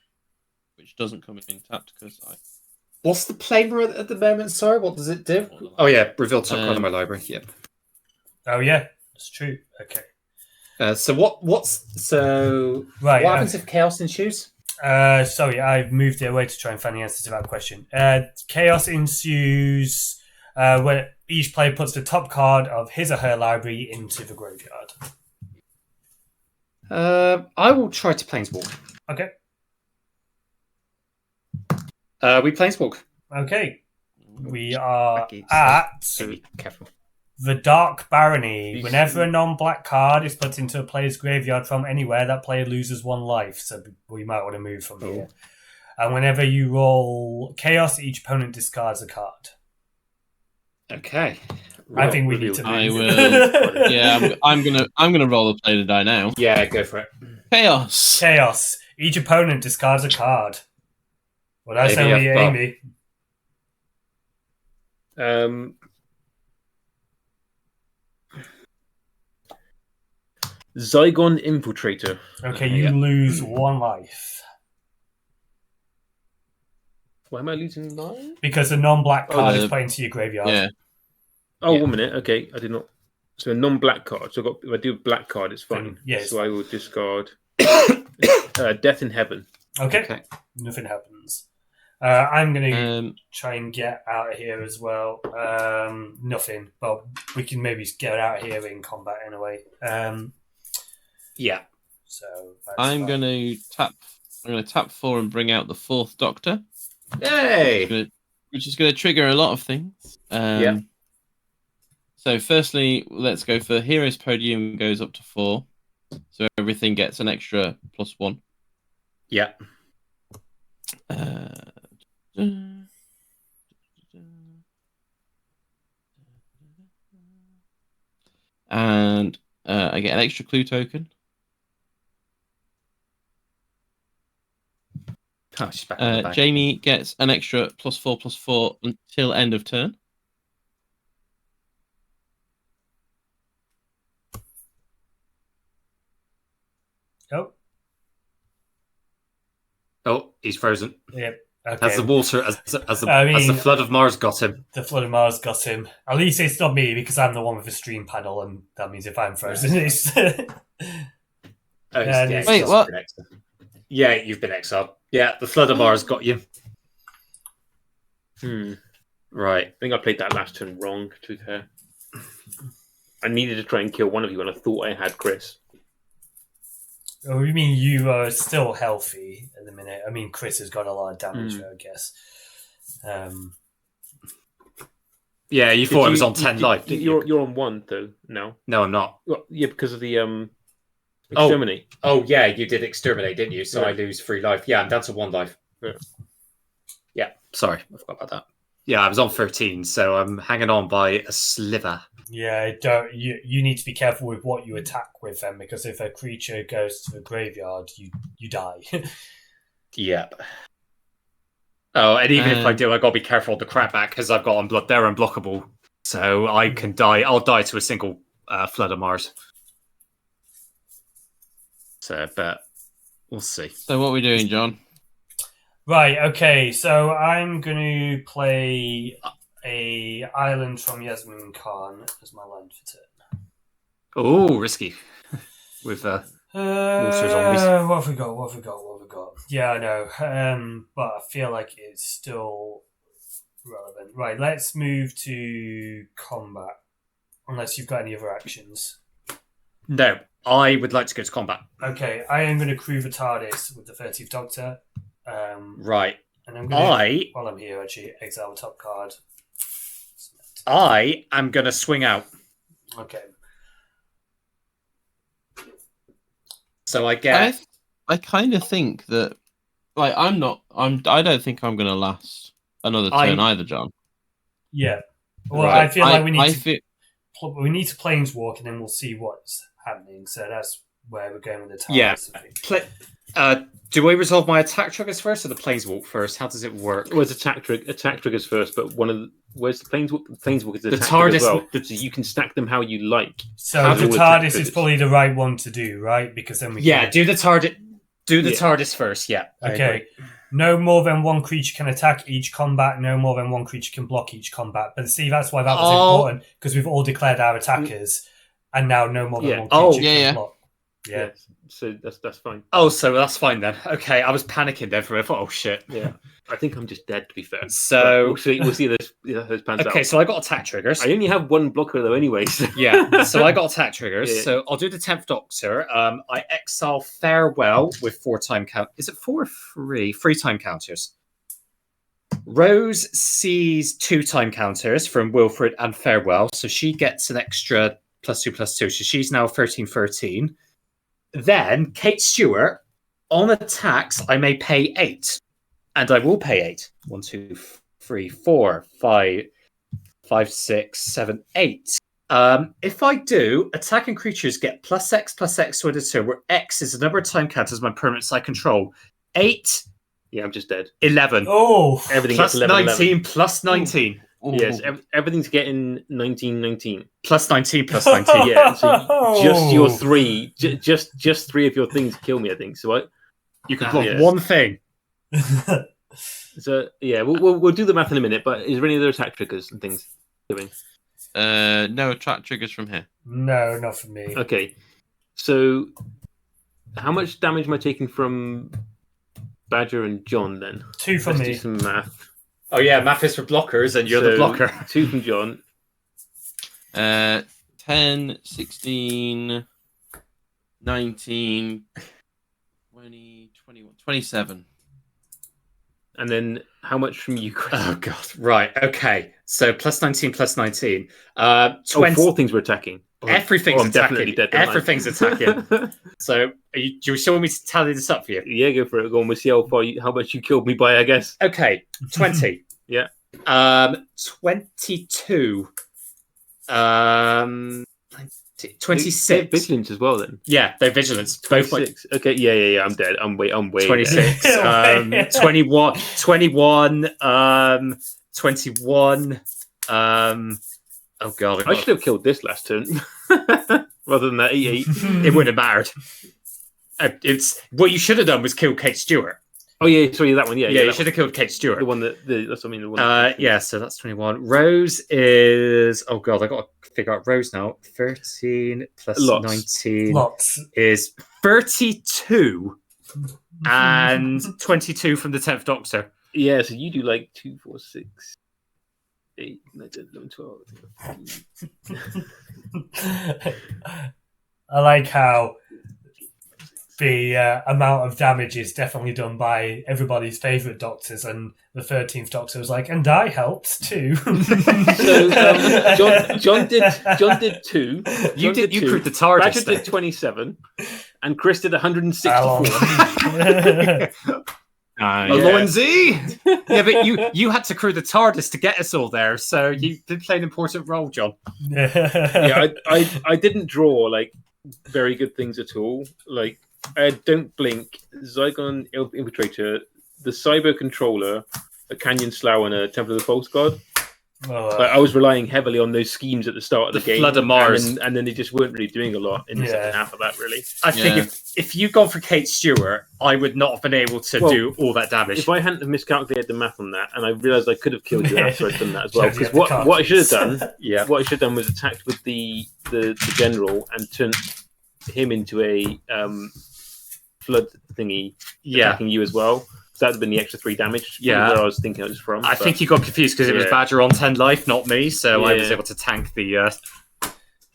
which doesn't come in tapped because I. What's the flavor at the moment? Sorry, what does it do? Oh yeah, reveal top card of my library. Yep. Oh yeah, that's true. Okay. What happens if chaos ensues? Sorry, I've moved it away to try and find the answer to that question. Chaos ensues when each player puts the top card of his or her library into the graveyard. I will try to planeswalk. Okay. We planeswalk. Okay. We are at careful. The Dark Barony. Whenever a non-black card is put into a player's graveyard from anywhere, that player loses 1 life. So we might want to move from here. And whenever you roll Chaos, each opponent discards a card. Okay. I think we need to move. I will. Yeah, I'm gonna roll the play to die now. Yeah, go for it. Chaos. Each opponent discards a card. Well, that's only Aimee. Zygon Infiltrator. Okay, you lose 1 life. Why am I losing 9? Because a non-black card is put into your graveyard. Yeah. Oh, 1 minute. Okay, I did not. So a non-black card. So if I do a black card, it's fine. Yes. So I will discard Death in Heaven. Okay. Nothing happens. I'm going to try and get out of here as well. Nothing, but we can maybe get out of here in combat anyway. Yeah. So I'm going to tap 4 and bring out the 4th Doctor. Yay! Which is going to trigger a lot of things. So firstly, let's go for Heroes Podium goes up to 4. So everything gets an extra +1. Yeah. And I get an extra clue token. Jamie gets an extra +4/+4 until end of turn. Oh, he's frozen. Yep. Okay. As the water, as the flood of Mars got him. The flood of Mars got him. At least it's not me because I'm the one with the stream panel, and that means if I'm frozen, it's. Wait, what? Yeah, you've been exiled. Yeah, the flood of Mars got you. Right. I think I played that last turn wrong, to be fair. I needed to try and kill one of you, and I thought I had Chris. Oh, you mean you are still healthy at the minute? I mean, Chris has got a lot of damage, I guess. Yeah, you thought it was on 10 life, didn't you? You're on 1, though, now. No, I'm not. Well, yeah, because of the exterminate. Oh, yeah, you did exterminate, didn't you? So I lose 3 life. Yeah, I'm down to 1 life. Yeah, sorry, I forgot about that. Yeah, I was on 13, so I'm hanging on by a sliver. Yeah, you need to be careful with what you attack with them, because if a creature goes to the graveyard, you die. Yep. Oh, and even if I do, I gotta be careful of the crapback because I've got they're unblockable, so I can die. I'll die to a single Flood of Mars. So, but we'll see. So, what are we doing, John? Right. Okay. So I'm going to play a island from Yasmin Khan as my land for turn. Oh, risky. With monster zombies. What have we got? Yeah, I know. But I feel like it's still relevant. Right, let's move to combat. Unless you've got any other actions. No, I would like to go to combat. Okay, I am going to crew the TARDIS with the 30th Doctor. Right. And I'm going to, while I'm here, actually, exile the top card. I am going to swing out. Okay. So I get... I kind of think that, like, I don't think I'm going to last another turn either, John. Yeah. Well, right. I feel like we need to planeswalk and then we'll see what's happening. So that's where we're going with the time. Yeah. Do we resolve my attack triggers first or the planeswalk first? How does it work? Well, it's attack triggers first, but where's the planeswalk? The planeswalk is the TARDIS as well. So you can stack them how you like. So the TARDIS is probably the right one to do, right? Because then we do the TARDIS. Do the TARDIS first, yeah. Okay. No more than one creature can attack each combat. No more than one creature can block each combat. But see, that's why that was important, because we've all declared our attackers, and now no more than one creature can block. Yeah. So that's fine. Oh, so that's fine then. Okay, I was panicking then for a minute. Oh shit. Yeah. I think I'm just dead, to be fair. So we'll see this pans out. Okay, so I got attack triggers. I only have one blocker though, anyway. So. Yeah. So I got attack triggers. Yeah. So I'll do the 10th Doctor. I exile Farewell with 4-time count. Is it 4 or 3? 3-time counters. Rose sees 2-time counters from Wilfred and Farewell, so she gets an extra +2/+2. So she's now 13/13. Then Kate Stewart, on attacks, I may pay 8. And I will pay 8. 1, 2, 3, 4, 5, 6, 7, 8. If I do, attacking creatures get +X to a turn, where X is the number of time counters my permanents I control. 8. Yeah, I'm just dead. 11. Oh, everything plus gets 11, 19 11. plus 19. Ooh. Yes, everything's getting 19. Plus 19 plus 19. Yeah, so just your 3, just 3 of your things kill me, I think. So you can block one thing. So yeah, we'll do the math in a minute. But is there any other attack triggers and things doing? No attack triggers from here. No, not from me. Okay, so how much damage am I taking from Badger and John then? 2 from me. Do some math. Oh yeah, math is for blockers, and you're the blocker. 2 from John. 10, 16, 19, 20, 21, 27. And then how much from you, Chris? Oh god, right, okay. So plus 19 plus 19. 20... 4 things we're attacking. Everything's attacking. Dead, everything's attacking. So do you still want me to tally this up for you? Yeah, go for it. Go on, we'll see how much you killed me by, I guess. Okay, 20. Yeah. 22. 26. They're vigilance as well, then. Yeah, they're vigilance. Both 26. Okay, yeah. I'm dead. I'm way 26. Dead. 21. 21. 21. Oh god! I should have killed this last turn rather than that 88. It wouldn't have mattered. It's what you should have done was kill Kate Stewart. Oh yeah, sorry, that one. Yeah, you should have killed Kate Stewart. The one that's what I mean. The one. Yeah, so that's 21. Rose is I got to figure out Rose now. 13 plus 19 is 32, and 22 from the 10th Doctor. Yeah, so you do like 2, 4, 6, 8, 9, 10, 11, 12. I like how the amount of damage is definitely done by everybody's favourite doctors, and the 13th Doctor was like, and I helped too. So John did 2. You proved the TARDIS. Badger did 27, and Chris did 164. Alonzi! Yeah, but you had to crew the TARDIS to get us all there, so you did play an important role, John. Yeah, I didn't draw like very good things at all. Like I had Don't Blink, Zygon Infiltrator, the Cyber Controller, a Canyon Slough, and a Temple of the False God. But I was relying heavily on those schemes at the start of the game. Flood of Mars. And then they just weren't really doing a lot in the second half of that, really. I think if you'd gone for Kate Stewart, I would not have been able to do all that damage. If I hadn't have miscalculated the math on that, and I realised I could have killed you after I'd done that as well. Because what I should have done, what I should have done was attacked with the general and turned him into a flood thingy, attacking you as well. So that would have been the extra 3 damage. Where I was thinking it was from. I think you got confused because it was Badger on 10 life, not me. So I was able to tank the.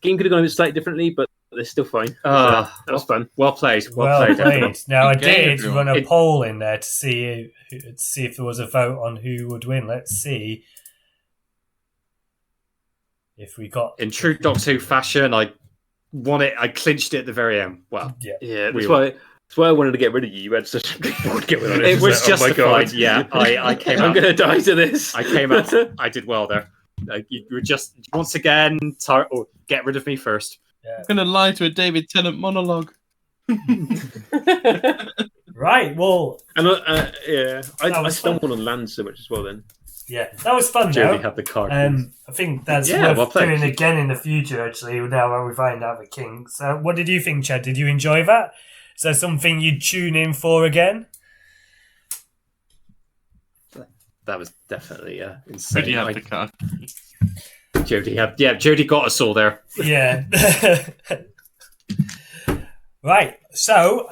Game could have gone a bit slightly differently, but they're still fine. That was fun. Well played. Well played. Now I did run a poll in there to see if there was a vote on who would win. Let's see if we got. In true Doctor Who fashion, I won it. I clinched it at the very end. Well, That's why I wanted to get rid of you. You had such a big board get rid of it. It was justified. Yeah, I came out. I'm going to die to this. I came out. I did well there. You were just once again get rid of me first. Yeah. I'm going to lie to a David Tennant monologue. Right. Well. And I stumbled on land so much as well. Then. Yeah, that was fun. Jodie had the card. I think that's worth doing again in the future. Actually, now when we find out the king. So, what did you think, Chad? Did you enjoy that? Is that something you'd tune in for again? That was definitely insane. Jodie had the card. Jodie got us all there. Yeah. Right. So,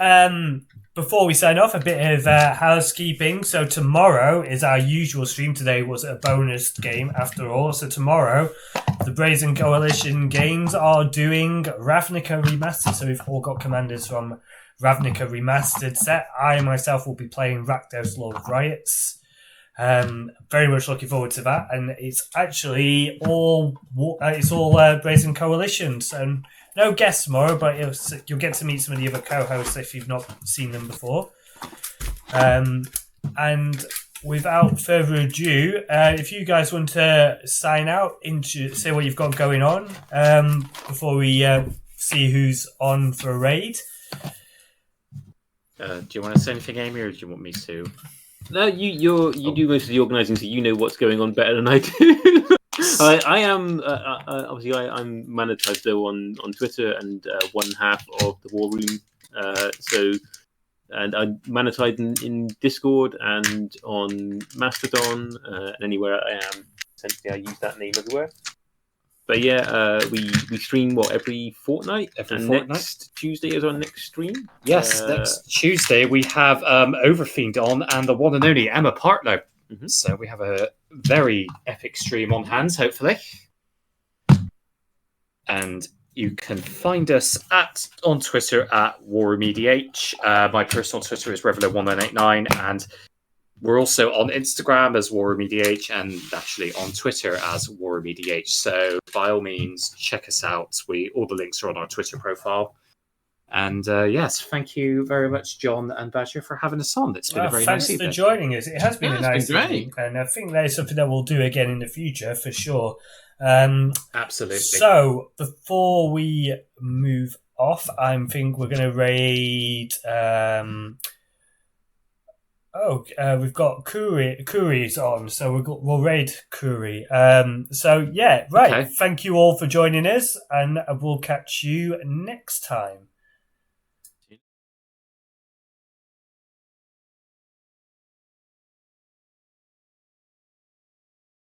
before we sign off, a bit of housekeeping. So tomorrow is our usual stream. Today was a bonus game after all. So tomorrow, the Brazen Coalition Games are doing Ravnica Remastered. So we've all got commanders from Ravnica Remastered set. I myself will be playing Rakdos, Lord of Riots. Very much looking forward to that. And it's actually all Brazen Coalition. So no guests tomorrow, but you'll get to meet some of the other co-hosts if you've not seen them before. And without further ado, if you guys want to sign out, say what you've got going on before we see who's on for a raid. Do you want to say anything, Amy, or do you want me to? No, you do most of the organising, so you know what's going on better than I do. I am obviously I'm monetized though on Twitter and one half of the War Room. And I'm monetized in Discord and on Mastodon and anywhere I am. Essentially, I use that name everywhere. But yeah, we stream every fortnight. Next Tuesday is our next stream. Yes, next Tuesday we have Overfiend on and the one and only Emma Partlow. Mm-hmm. So we have a very epic stream on hands, hopefully. And you can find us on Twitter at War Room EDH. My personal Twitter is Revelo1989, and we're also on Instagram as War Room EDH and actually on Twitter as War Room EDH. So by all means, check us out. All the links are on our Twitter profile. And yes, thank you very much, John and Badger, for having us on. It's been a very nice evening. Thanks for joining us. It has been a nice evening, and I think that is something that we'll do again in the future for sure. Absolutely. So before we move off, I think we're going to raid. We've got Kuri's on, so we'll raid Kuri. So yeah, right. Okay. Thank you all for joining us, and we'll catch you next time.